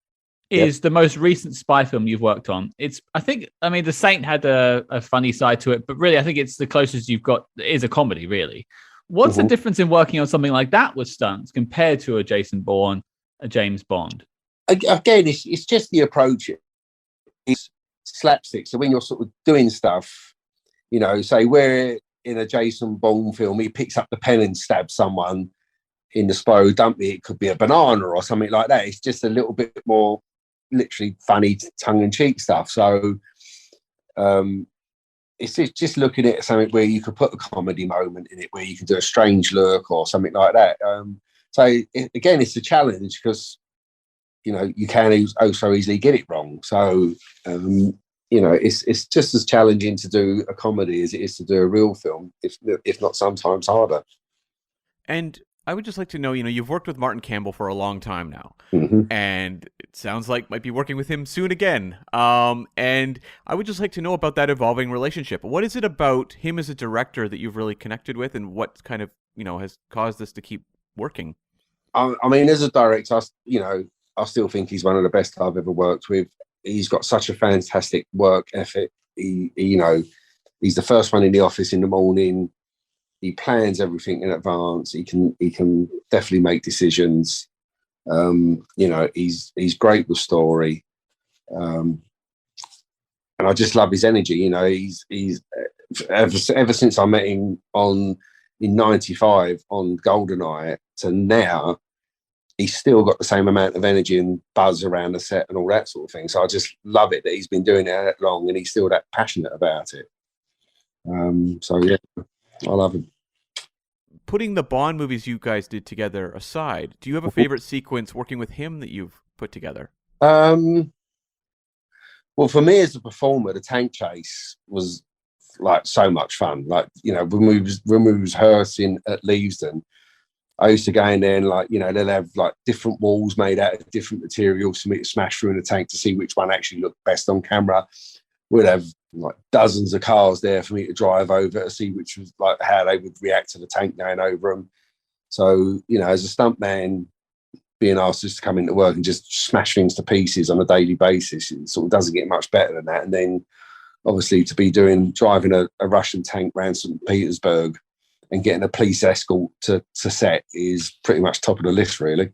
is the most recent spy film you've worked on. I mean, The Saint had a funny side to it, but really, I think it's the closest you've got. It is a comedy, really. What's the difference in working on something like that with stunts compared to a Jason Bourne, a James Bond? Again, it's just the approach. It's slapstick. So when you're sort of doing stuff, you know, say we're in a Jason Bourne film, he picks up the pen and stabs someone. In the Spy Who Dumped Me, it could be a banana or something like that. It's just a little bit more literally funny, tongue-in-cheek stuff. So it's just looking at something where you could put a comedy moment in it, where you can do a strange look or something like that. Again, it's a challenge because, you know, you can so easily get it wrong. So, you know, it's just as challenging to do a comedy as it is to do a real film, if not sometimes harder. And I would just like to know, you know, you've worked with Martin Campbell for a long time now, and it sounds like might be working with him soon again. And I would just like to know about that evolving relationship. What is it about him as a director that you've really connected with, and what kind of, you know, has caused this to keep working? I mean, as a director, you know, I still think he's one of the best I've ever worked with. He's got such a fantastic work ethic. You know, he's the first one in the office in the morning. He plans everything in advance. He can definitely make decisions. You know, he's great with story, and I just love his energy. You know, he's ever since I met him in '95 on GoldenEye to now, he's still got the same amount of energy and buzz around the set and all that sort of thing. So I just love it that he's been doing it that long and he's still that passionate about it. So yeah, I love him. Putting the Bond movies you guys did together aside, do you have a favorite sequence working with him that you've put together? Well, for me as a performer, the tank chase was like so much fun. Like, you know, when we was rehearsing at Leavesden, I used to go in there and, like, you know, they'll have like different walls made out of different materials for me to smash through in the tank to see which one actually looked best on camera. We'd have like dozens of cars there for me to drive over to see which was like how they would react to the tank going over them. So, you know, as a stuntman, being asked just to come into work and just smash things to pieces on a daily basis, it sort of doesn't get much better than that. And then obviously to be driving a Russian tank around St. Petersburg and getting a police escort to set is pretty much top of the list, really.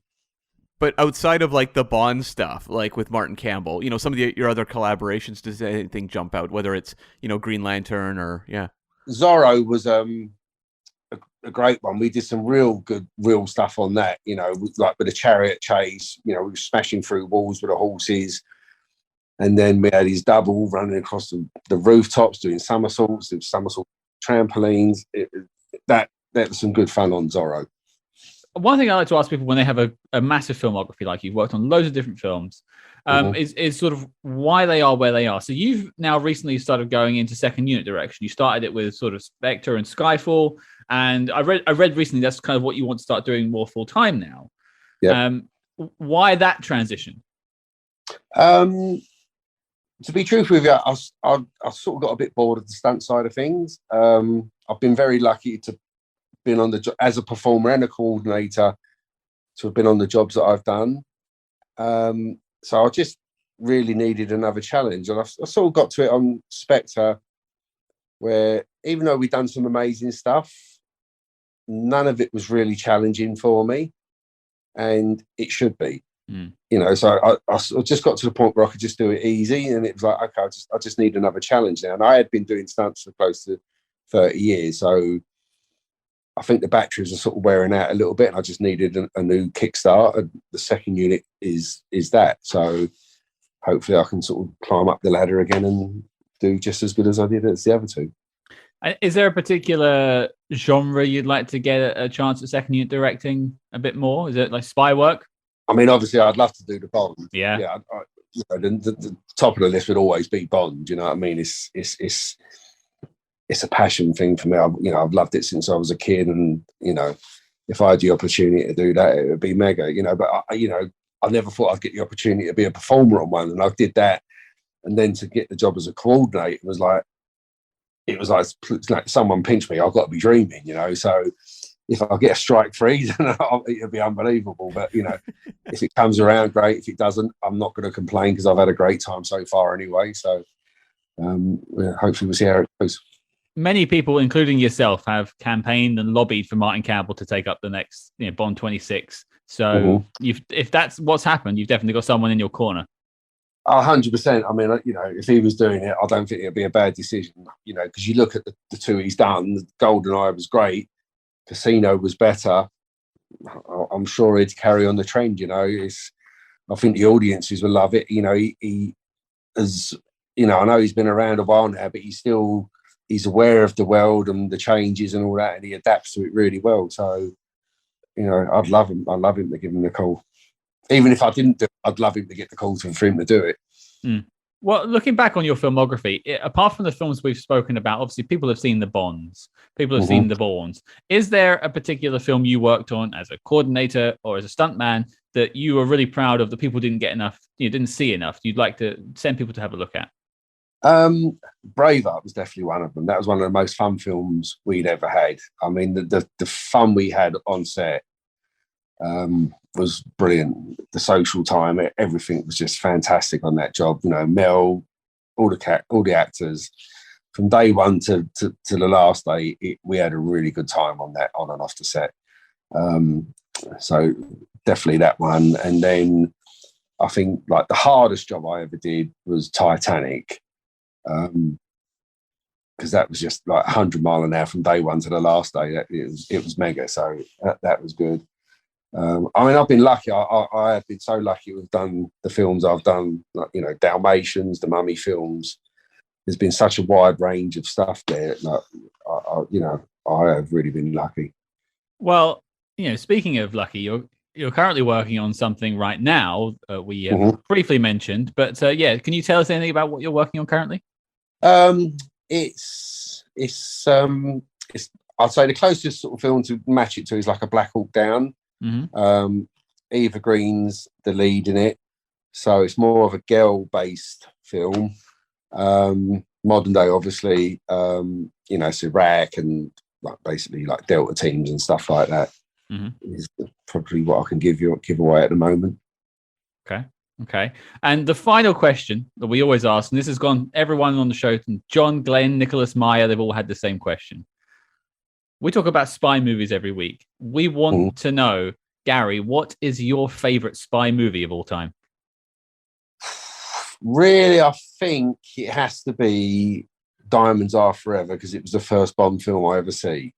But outside of like the Bond stuff, like with Martin Campbell, you know, some of your other collaborations, does anything jump out? Whether it's, you know, Green Lantern or Zorro was a great one. We did some real stuff on that. You know, like with the chariot chase. You know, we were smashing through walls with the horses, and then we had his double running across the rooftops doing somersaults, trampolines. That was some good fun on Zorro. One thing I like to ask people when they have a massive filmography, like you've worked on loads of different films, is sort of why they are where they are. So you've now recently started going into second unit direction. You started it with sort of Spectre and Skyfall, and I read recently that's kind of what you want to start doing more full time now. Yeah. Why that transition? To be truthful with you, I sort of got a bit bored of the stunt side of things. I've been very lucky to been on the job as a performer and a coordinator to have been on the jobs that I've done. So I just really needed another challenge. And I sort of got to it on Spectre, where even though we'd done some amazing stuff, none of it was really challenging for me. and it should be. Mm. You know, so I just got to the point where I could just do it easy, and it was like, okay, I just need another challenge now. And I had been doing stunts for close to 30 years, so I think the batteries are sort of wearing out a little bit, and I just needed a new kickstart. And the second unit is that. So hopefully I can sort of climb up the ladder again and do just as good as I did as the other two. Is there a particular genre you'd like to get a chance at second unit directing a bit more? Is it like spy work? I mean, obviously, I'd love to do the Bond. Yeah. You know, the top of the list would always be Bond. You know what I mean? It's a passion thing for me. I've loved it since I was a kid, and you know, if I had the opportunity to do that, it would be mega. You know, but I never thought I'd get the opportunity to be a performer on one, and I did that, and then to get the job as a coordinator was like someone pinched me. I've got to be dreaming, you know. So if I get a strike free, then it'll be unbelievable. But you know, if it comes around, great. If it doesn't, I'm not going to complain because I've had a great time so far anyway. So hopefully we'll see how it goes. Many people, including yourself, have campaigned and lobbied for Martin Campbell to take up the next Bond 26. So if that's what's happened, you've definitely got someone in your corner. 100%. I mean, you know, if he was doing it, I don't think it'd be a bad decision. You know, because you look at the two he's done. GoldenEye was great. Casino was better. I'm sure he'd carry on the trend. You know, I think the audiences will love it. You know, he has. You know, I know he's been around a while now, but he's aware of the world and the changes and all that, and he adapts to it really well. So, you know, I'd love him to give him the call. Even if I didn't do it, I'd love him to get the call for him to do it. Mm. Well, looking back on your filmography, apart from the films we've spoken about, obviously people have seen the Bonds, people have seen the Bournes. Is there a particular film you worked on as a coordinator or as a stuntman that you were really proud of that people didn't get enough, didn't see enough, you'd like to send people to have a look at? Braveheart was definitely one of them. That was one of the most fun films we'd ever had. I mean, the fun we had on set was brilliant. The social time, everything was just fantastic on that job. You know, Mel, all the actors, from day one to the last day, we had a really good time on that, on and off the set. So definitely that one. And then I think like the hardest job I ever did was Titanic. Because that was just like 100 miles an hour from day one to the last day. It was mega. So that was good. I mean, I've been lucky. I have been so lucky to have done the films I've done, like, you know, Dalmatians, the Mummy films. There's been such a wide range of stuff there. Like, I have really been lucky. Well, speaking of lucky, you're currently working on something right now. We briefly mentioned, but can you tell us anything about what you're working on currently? It's I'd say the closest sort of film to match it to is like a Black Hawk Down. Eva Green's the lead in it, so it's more of a girl-based film. Modern day, obviously. It's Iraq and like basically like Delta teams and stuff like that. Is probably what I can give away at the moment. Okay. And the final question that we always ask, and this has gone everyone on the show, from John, Glenn, Nicholas Meyer, they've all had the same question. We talk about spy movies every week. We want to know, Gary, what is your favorite spy movie of all time? Really, I think it has to be Diamonds Are Forever, because it was the first Bond film I ever see.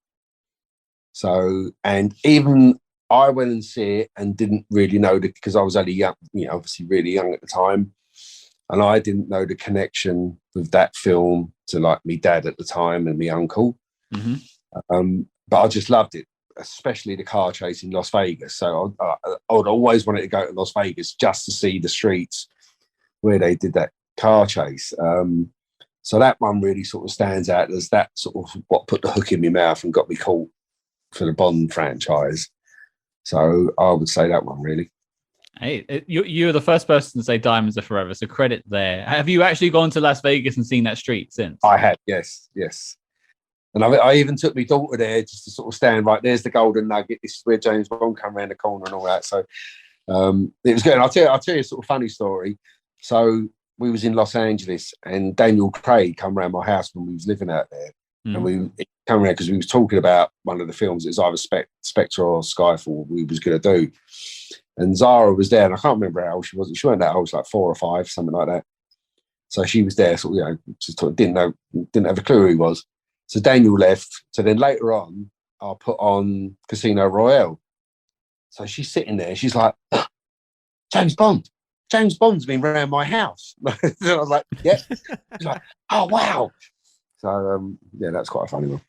So, and even I went and see it and didn't really know because I was only young, obviously really young at the time. And I didn't know the connection with that film to like me dad at the time and my uncle. But I just loved it, especially the car chase in Las Vegas. So I would always wanted to go to Las Vegas just to see the streets where they did that car chase. So that one really sort of stands out as that sort of what put the hook in my mouth and got me caught for the Bond franchise. So I would say that one, really. Hey, you're the first person to say Diamonds Are Forever, so credit there. Have you actually gone to Las Vegas and seen that street since? I had, yes. And I even took my daughter there just to sort of stand right. There's the Golden Nugget. This is where James Bond come around the corner and all that. So it was good. And I'll tell you a sort of funny story. So we was in Los Angeles and Daniel Craig come around my house when we was living out there. And we came around because we was talking about one of the films. It was either Spectre or Skyfall we was going to do. And Zara was there, and I can't remember how old she was. She wasn't that old, she was like 4 or 5, something like that. So she was there, sort of, just didn't have a clue who he was. So Daniel left. So then later on, I put on Casino Royale. So she's sitting there. She's like, James Bond. James Bond's been around my house. So I was like, yeah. She's like, oh, wow. So, that's quite a funny one.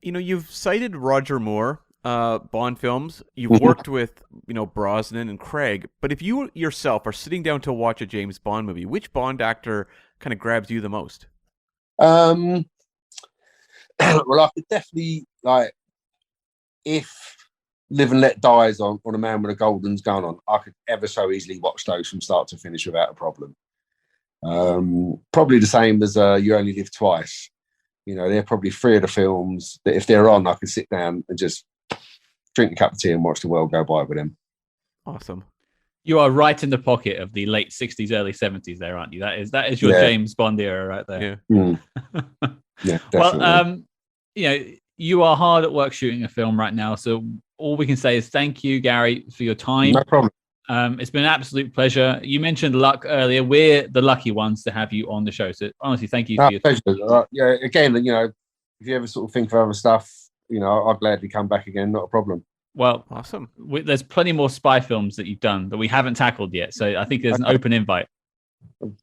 You've cited Roger Moore, Bond films. You've worked with, Brosnan and Craig. But if you yourself are sitting down to watch a James Bond movie, which Bond actor kind of grabs you the most? Well, I could definitely, if Live and Let Die is on A Man with a Golden Gun on, I could ever so easily watch those from start to finish without a problem. Probably the same as You Only Live Twice. They're probably 3 of the films that if they're on, I can sit down and just drink a cup of tea and watch the world go by with them. Awesome. You are right in the pocket of the late 60s, early 70s there, aren't you? That is your James Bond era right there. Yeah. Yeah, definitely. Well, you are hard at work shooting a film right now, so all we can say is thank you, Gary, for your time. No problem. It's been an absolute pleasure. You mentioned luck earlier. We're the lucky ones to have you on the show. So honestly, thank you for your time. Yeah, again, if you ever sort of think of other stuff, I'd gladly come back again. Not a problem. Well, awesome. There's plenty more spy films that you've done that we haven't tackled yet. So I think there's an open invite.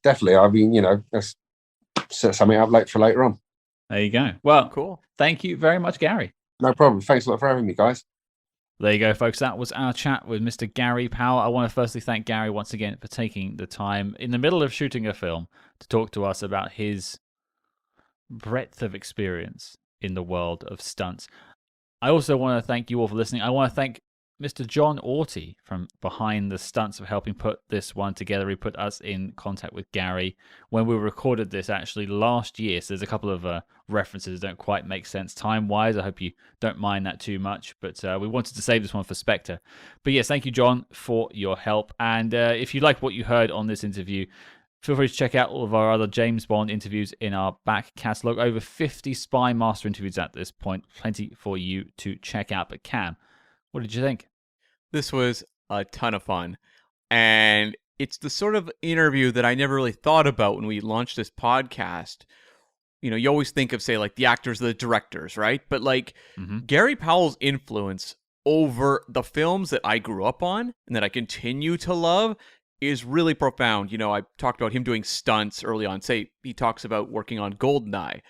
Definitely. I mean, let's set something up for later on. There you go. Well, cool. Thank you very much, Gary. No problem. Thanks a lot for having me, guys. There you go, folks. That was our chat with Mr. Gary Powell. I want to firstly thank Gary once again for taking the time in the middle of shooting a film to talk to us about his breadth of experience in the world of stunts. I also want to thank you all for listening. I want to thank Mr. John Orty from Behind the Stunts for helping put this one together. He put us in contact with Gary when we recorded this actually last year. So there's a couple of references that don't quite make sense time-wise. I hope you don't mind that too much. But we wanted to save this one for Spectre. But yes, thank you, John, for your help. And if you like what you heard on this interview, feel free to check out all of our other James Bond interviews in our back catalogue. Over 50 SpyMaster interviews at this point. Plenty for you to check out. But Cam, what did you think? This was a ton of fun. And it's the sort of interview that I never really thought about when we launched this podcast. You always think of, say, the actors, the directors, right? But Gary Powell's influence over the films that I grew up on and that I continue to love is really profound. I talked about him doing stunts early on. Say, he talks about working on GoldenEye,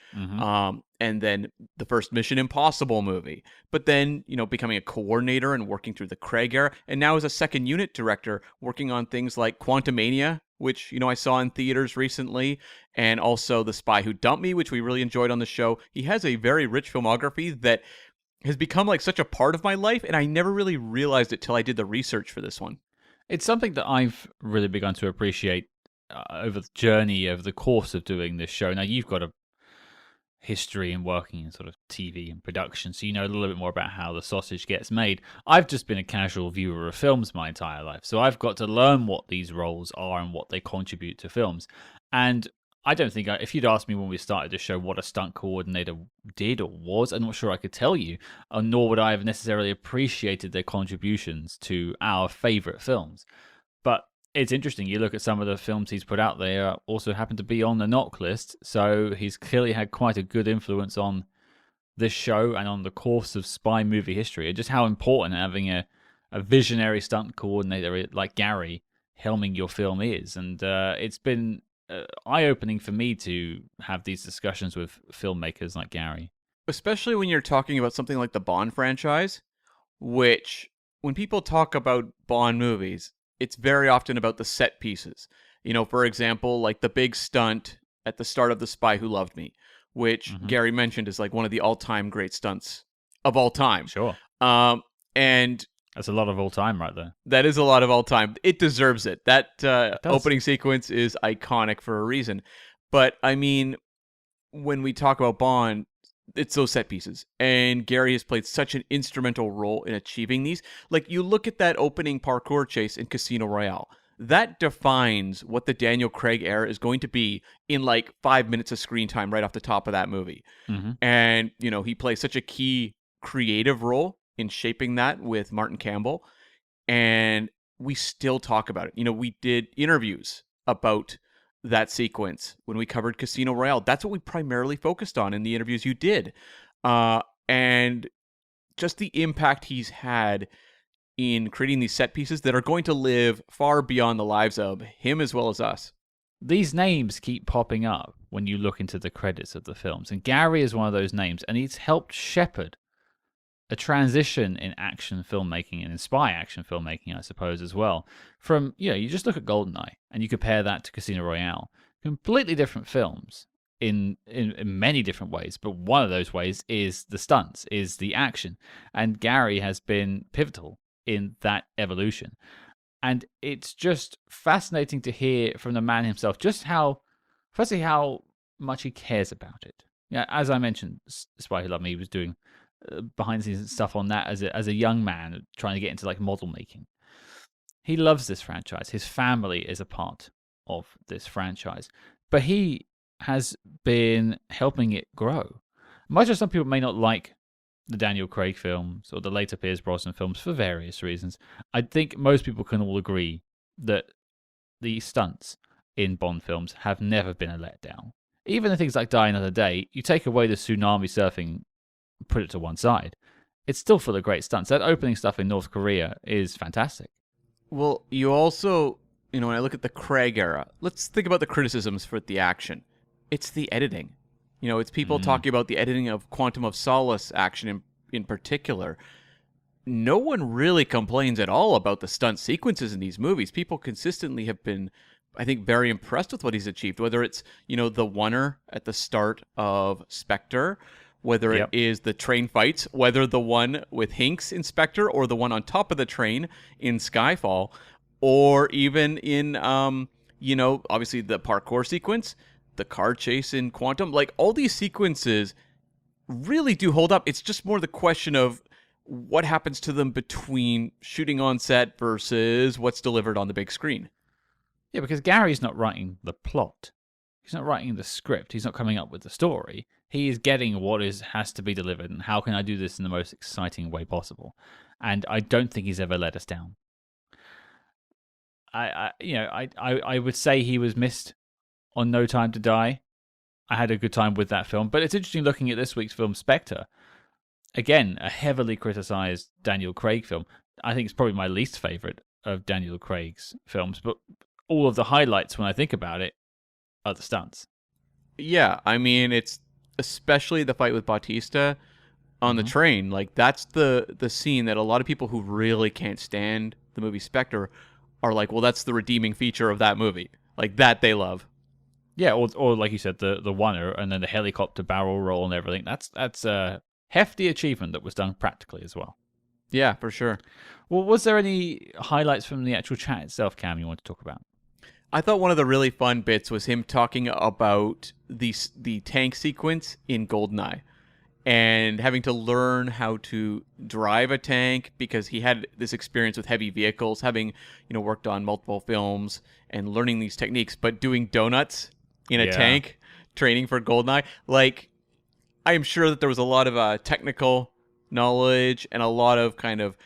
and then the first Mission Impossible movie. But then, becoming a coordinator and working through the Craig era. And now as a second unit director, working on things like Quantumania, which, I saw in theaters recently, and also The Spy Who Dumped Me, which we really enjoyed on the show. He has a very rich filmography that has become such a part of my life, and I never really realized it till I did the research for this one. It's something that I've really begun to appreciate over the journey, over the course of doing this show. Now, you've got a history in working in sort of TV and production, so you know a little bit more about how the sausage gets made. I've just been a casual viewer of films my entire life, so I've got to learn what these roles are and what they contribute to films. And I don't think, if you'd asked me when we started the show what a stunt coordinator did or was, I'm not sure I could tell you, nor would I have necessarily appreciated their contributions to our favorite films. But it's interesting, you look at some of the films he's put out there, also happen to be on the knock list, so he's clearly had quite a good influence on this show and on the course of spy movie history, and just how important having a visionary stunt coordinator like Gary helming your film is. And it's been eye-opening for me to have these discussions with filmmakers like Gary. Especially when you're talking about something like the Bond franchise, which, when people talk about Bond movies, it's very often about the set pieces. For example, the big stunt at the start of The Spy Who Loved Me, which Gary mentioned is one of the all-time great stunts of all time. Sure. And that's a lot of all time right there. That is a lot of all time. It deserves it. That opening sequence is iconic for a reason. But, I mean, when we talk about Bond, it's those set pieces. And Gary has played such an instrumental role in achieving these. You look at that opening parkour chase in Casino Royale. that defines what the Daniel Craig era is going to be in like 5 minutes of screen time right off the top of that movie. Mm-hmm. And, he plays such a key creative role in shaping that with Martin Campbell. And we still talk about it. We did interviews about that sequence when we covered Casino Royale. That's what we primarily focused on in the interviews you did. And just the impact he's had in creating these set pieces that are going to live far beyond the lives of him as well as us. These names keep popping up when you look into the credits of the films, and Gary is one of those names, and he's helped shepherd a transition in action filmmaking and in spy action filmmaking, I suppose, as well. From, you just look at GoldenEye and you compare that to Casino Royale. Completely different films in many different ways, but one of those ways is the stunts, is the action. And Gary has been pivotal in that evolution. And it's just fascinating to hear from the man himself just how much he cares about it. Yeah, as I mentioned, Spy Who Loved Me, he was doing behind the scenes stuff on that as a young man trying to get into like model making. He loves this franchise. His family is a part of this franchise, but he has been helping it grow. Much as some people may not like the Daniel Craig films or the later Pierce Brosnan films for various reasons, I think most people can all agree that the stunts in Bond films have never been a letdown. Even the things like Die Another Day, you take away the tsunami surfing, put it to one side, it's still full of great stunts. That opening stuff in North Korea is fantastic. Well, you also, when I look at the Craig era, let's think about the criticisms for the action. It's the editing. It's people talking about the editing of Quantum of Solace action in particular. No one really complains at all about the stunt sequences in these movies. People consistently have been, I think, very impressed with what he's achieved, whether it's, the oneer at the start of Spectre, whether it is the train fights, whether the one with Hinks in Spectre or the one on top of the train in Skyfall, or even in, obviously the parkour sequence, the car chase in Quantum. Like, all these sequences really do hold up. It's just more the question of what happens to them between shooting on set versus what's delivered on the big screen. Yeah, because Gary's not writing the plot. He's not writing the script. He's not coming up with the story. He is getting what has to be delivered, and how can I do this in the most exciting way possible? And I don't think he's ever let us down. I would say he was missed on No Time to Die. I had a good time with that film, but it's interesting looking at this week's film, Spectre. Again, a heavily criticized Daniel Craig film. I think it's probably my least favorite of Daniel Craig's films, but all of the highlights when I think about it are the stunts. Yeah, I mean, it's especially the fight with Bautista on the train. Like, that's the scene that a lot of people who really can't stand the movie Spectre are like, well, that's the redeeming feature of that movie. Like, that they love. Yeah, or like you said, the oneer and then the helicopter barrel roll and everything. That's a hefty achievement that was done practically as well. Yeah, for sure. Well, was there any highlights from the actual chat itself, Cam, you want to talk about? I thought one of the really fun bits was him talking about the tank sequence in GoldenEye and having to learn how to drive a tank because he had this experience with heavy vehicles, having worked on multiple films and learning these techniques, but doing donuts in a tank, training for GoldenEye. Like, I am sure that there was a lot of technical knowledge and a lot of kind of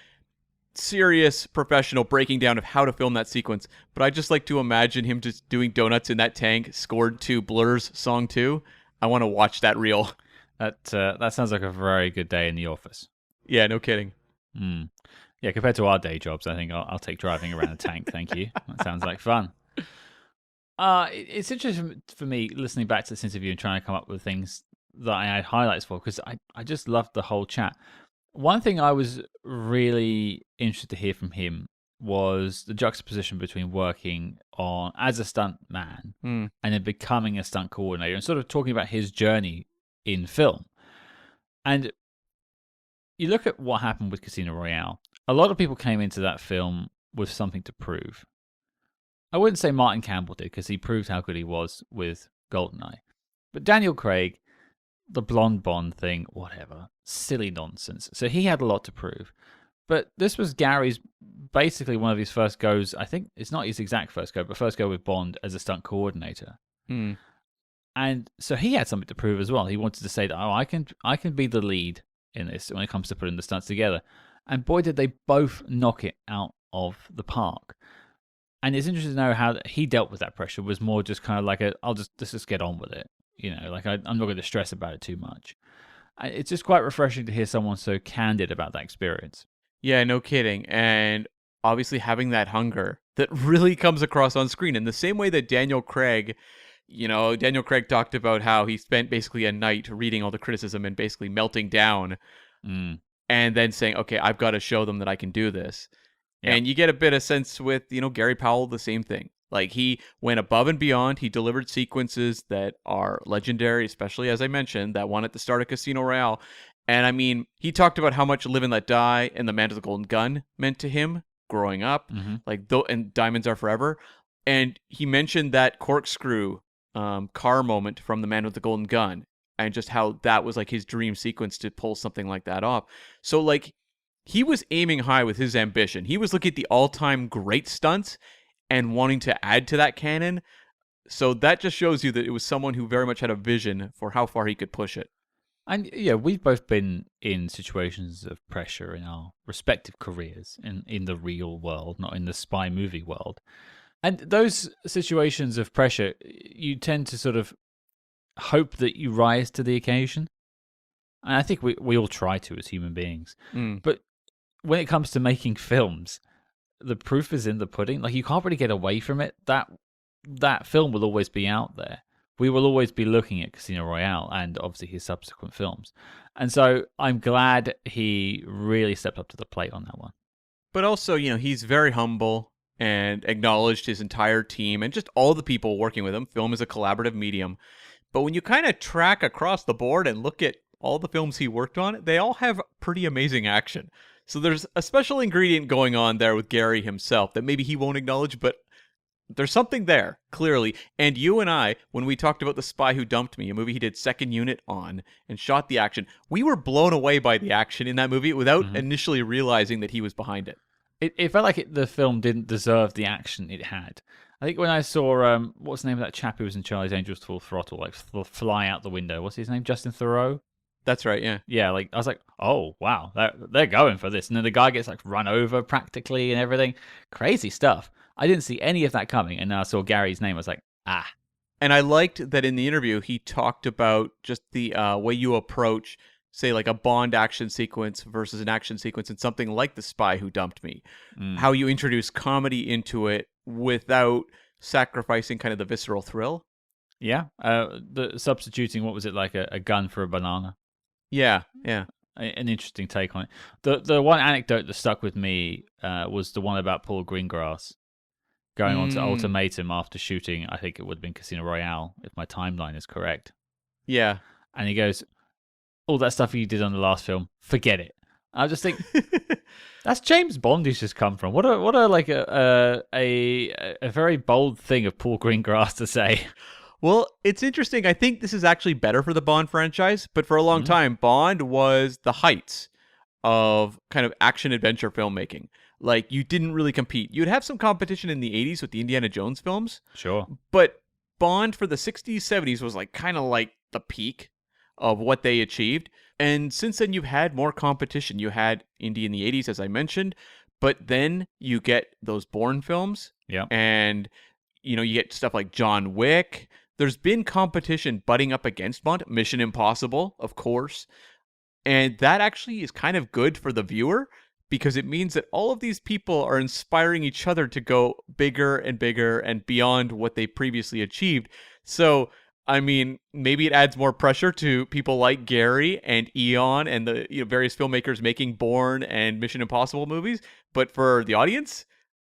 serious professional breaking down of how to film that sequence, but I just like to imagine him just doing donuts in that tank, scored to Blur's Song 2. I want to watch that reel. That sounds like a very good day in the office. Yeah, no kidding. Yeah, compared to our day jobs, I think I'll take driving around a tank. Thank you. That sounds like fun. It's interesting for me listening back to this interview and trying to come up with things that I had highlights for, because I just loved the whole chat. One thing I was really interested to hear from him was the juxtaposition between working on as a stunt man and then becoming a stunt coordinator, and sort of talking about his journey in film. And you look at what happened with Casino Royale. A lot of people came into that film with something to prove. I wouldn't say Martin Campbell did, because he proved how good he was with GoldenEye. But Daniel Craig, the blonde Bond thing, whatever, silly nonsense. So he had a lot to prove. But this was Gary's basically one of his first goes. I think it's not his exact first go, but first go with Bond as a stunt coordinator. Hmm. And so he had something to prove as well. He wanted to say that, I can be the lead in this when it comes to putting the stunts together. And boy, did they both knock it out of the park. And it's interesting to know how he dealt with that pressure. Was more just kind of like let's just get on with it. Like I'm not going to stress about it too much. It's just quite refreshing to hear someone so candid about that experience. Yeah, no kidding. And obviously having that hunger that really comes across on screen in the same way that Daniel Craig talked about how he spent basically a night reading all the criticism and basically melting down and then saying, okay, I've got to show them that I can do this. Yeah. And you get a bit of sense with, Gary Powell, the same thing. Like, he went above and beyond. He delivered sequences that are legendary, especially, as I mentioned, that one at the start of Casino Royale. And, I mean, he talked about how much Live and Let Die and The Man with the Golden Gun meant to him growing up. And Diamonds Are Forever. And he mentioned that corkscrew car moment from The Man with the Golden Gun and just how that was, like, his dream sequence to pull something like that off. So, like, he was aiming high with his ambition. He was looking at the all-time great stunts and wanting to add to that canon. So that just shows you that it was someone who very much had a vision for how far he could push it. And yeah, we've both been in situations of pressure in our respective careers in the real world, not in the spy movie world. And those situations of pressure, you tend to sort of hope that you rise to the occasion. And I think we all try to as human beings. But when it comes to making films, the proof is in the pudding. Like, you can't really get away from it. That film will always be out there. We will always be looking at Casino Royale and obviously his subsequent films. And so I'm glad he really stepped up to the plate on that one. But also, he's very humble and acknowledged his entire team and just all the people working with him. Film is a collaborative medium. But when you kind of track across the board and look at all the films he worked on, they all have pretty amazing action. So there's a special ingredient going on there with Gary himself that maybe he won't acknowledge, but there's something there, clearly. And you and I, when we talked about The Spy Who Dumped Me, a movie he did second unit on and shot the action, we were blown away by the action in that movie without initially realizing that he was behind it. It felt like the film didn't deserve the action it had. I think when I saw, what's the name of that chap who was in Charlie's Angels Full Throttle, like fly out the window, what's his name, Justin Theroux? That's right, yeah. Yeah, like I was like, oh wow, they're going for this, and then the guy gets like run over practically and everything, crazy stuff. I didn't see any of that coming, and then I saw Gary's name. I was like, ah. And I liked that in the interview he talked about just the way you approach, say, like a Bond action sequence versus an action sequence in something like The Spy Who Dumped Me. How you introduce comedy into it without sacrificing kind of the visceral thrill. Yeah, the substituting, what was it, like a gun for a banana? Yeah. An interesting take on it. The one anecdote that stuck with me was the one about Paul Greengrass going on to Ultimatum after shooting, I think it would have been Casino Royale, if my timeline is correct. Yeah. And he goes, all that stuff you did on the last film, forget it. I just think that's James Bond he's just come from. What a like a very bold thing of Paul Greengrass to say. Well, it's interesting. I think this is actually better for the Bond franchise, but for a long time, Bond was the heights of kind of action-adventure filmmaking. Like, you didn't really compete. You'd have some competition in the 80s with the Indiana Jones films. Sure. But Bond for the 60s, 70s was like kind of like the peak of what they achieved. And since then, you've had more competition. You had Indy in the 80s, as I mentioned, but then you get those Bourne films. Yeah. And, you get stuff like John Wick. There's been competition butting up against Bond. Mission Impossible, of course. And that actually is kind of good for the viewer because it means that all of these people are inspiring each other to go bigger and bigger and beyond what they previously achieved. So, I mean, maybe it adds more pressure to people like Gary and Eon and the various filmmakers making Bourne and Mission Impossible movies. But for the audience,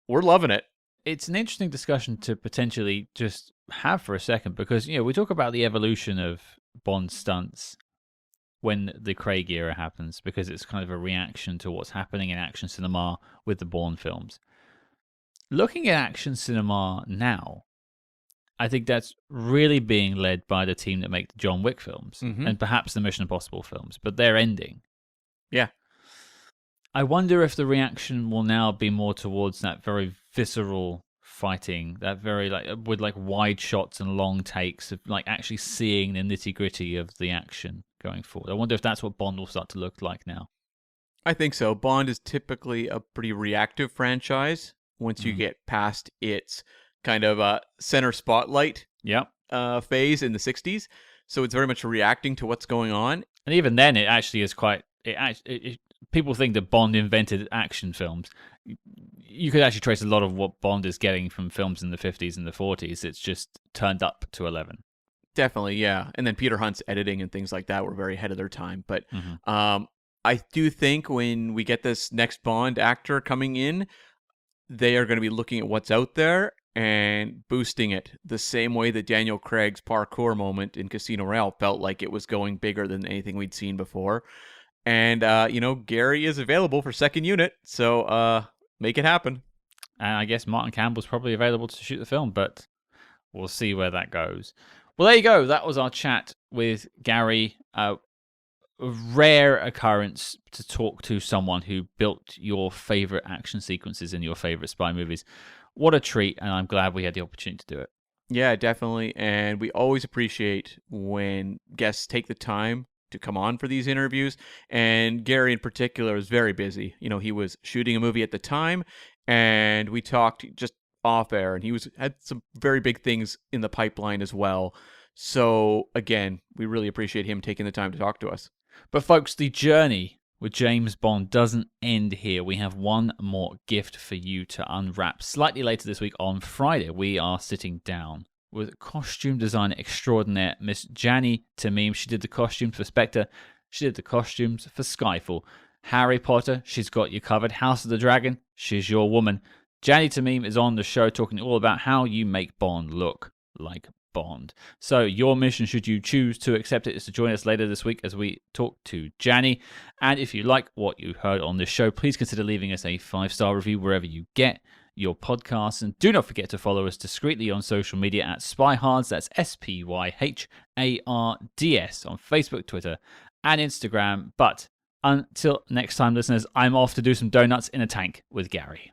we're loving it. It's an interesting discussion to potentially just have for a second because, we talk about the evolution of Bond stunts when the Craig era happens because it's kind of a reaction to what's happening in action cinema with the Bourne films. Looking at action cinema now, I think that's really being led by the team that make the John Wick films and perhaps the Mission Impossible films, but they're ending. Yeah. I wonder if the reaction will now be more towards that very visceral fighting, that very with wide shots and long takes of actually seeing the nitty-gritty of the action going forward. I wonder if that's what Bond will start to look like now. I think so. Bond is typically a pretty reactive franchise once you get past its kind of center spotlight phase in the 60s. So it's very much reacting to what's going on. And even then, it actually is quite... people think that Bond invented action films. You could actually trace a lot of what Bond is getting from films in the 50s and the 40s. It's just turned up to 11. Definitely, yeah. And then Peter Hunt's editing and things like that were very ahead of their time. But I do think when we get this next Bond actor coming in, they are going to be looking at what's out there and boosting it the same way that Daniel Craig's parkour moment in Casino Royale felt like it was going bigger than anything we'd seen before. And, Gary is available for second unit, so make it happen. And I guess Martin Campbell's probably available to shoot the film, but we'll see where that goes. Well, there you go. That was our chat with Gary. A rare occurrence to talk to someone who built your favorite action sequences in your favorite spy movies. What a treat, and I'm glad we had the opportunity to do it. Yeah, definitely. And we always appreciate when guests take the time to come on for these interviews. And Gary in particular is very busy. He was shooting a movie at the time, and we talked just off air, and he had some very big things in the pipeline as well. So again, we really appreciate him taking the time to talk to us. But folks, the journey with James Bond doesn't end here. We have one more gift for you to unwrap. Slightly later this week on Friday, we are sitting down with costume designer extraordinaire Miss Gianni Tamim. She did the costumes for Spectre. She did the costumes for Skyfall. Harry Potter, she's got you covered. House of the Dragon, she's your woman. Gianni Tamim is on the show talking all about how you make Bond look like Bond. So your mission, should you choose to accept it, is to join us later this week as we talk to Gianni. And if you like what you heard on this show, please consider leaving us a 5-star review wherever you get your podcasts. And do not forget to follow us discreetly on social media at SpyHards. That's SpyHards on Facebook, Twitter, and Instagram. But until next time, listeners, I'm off to do some donuts in a tank with Gary.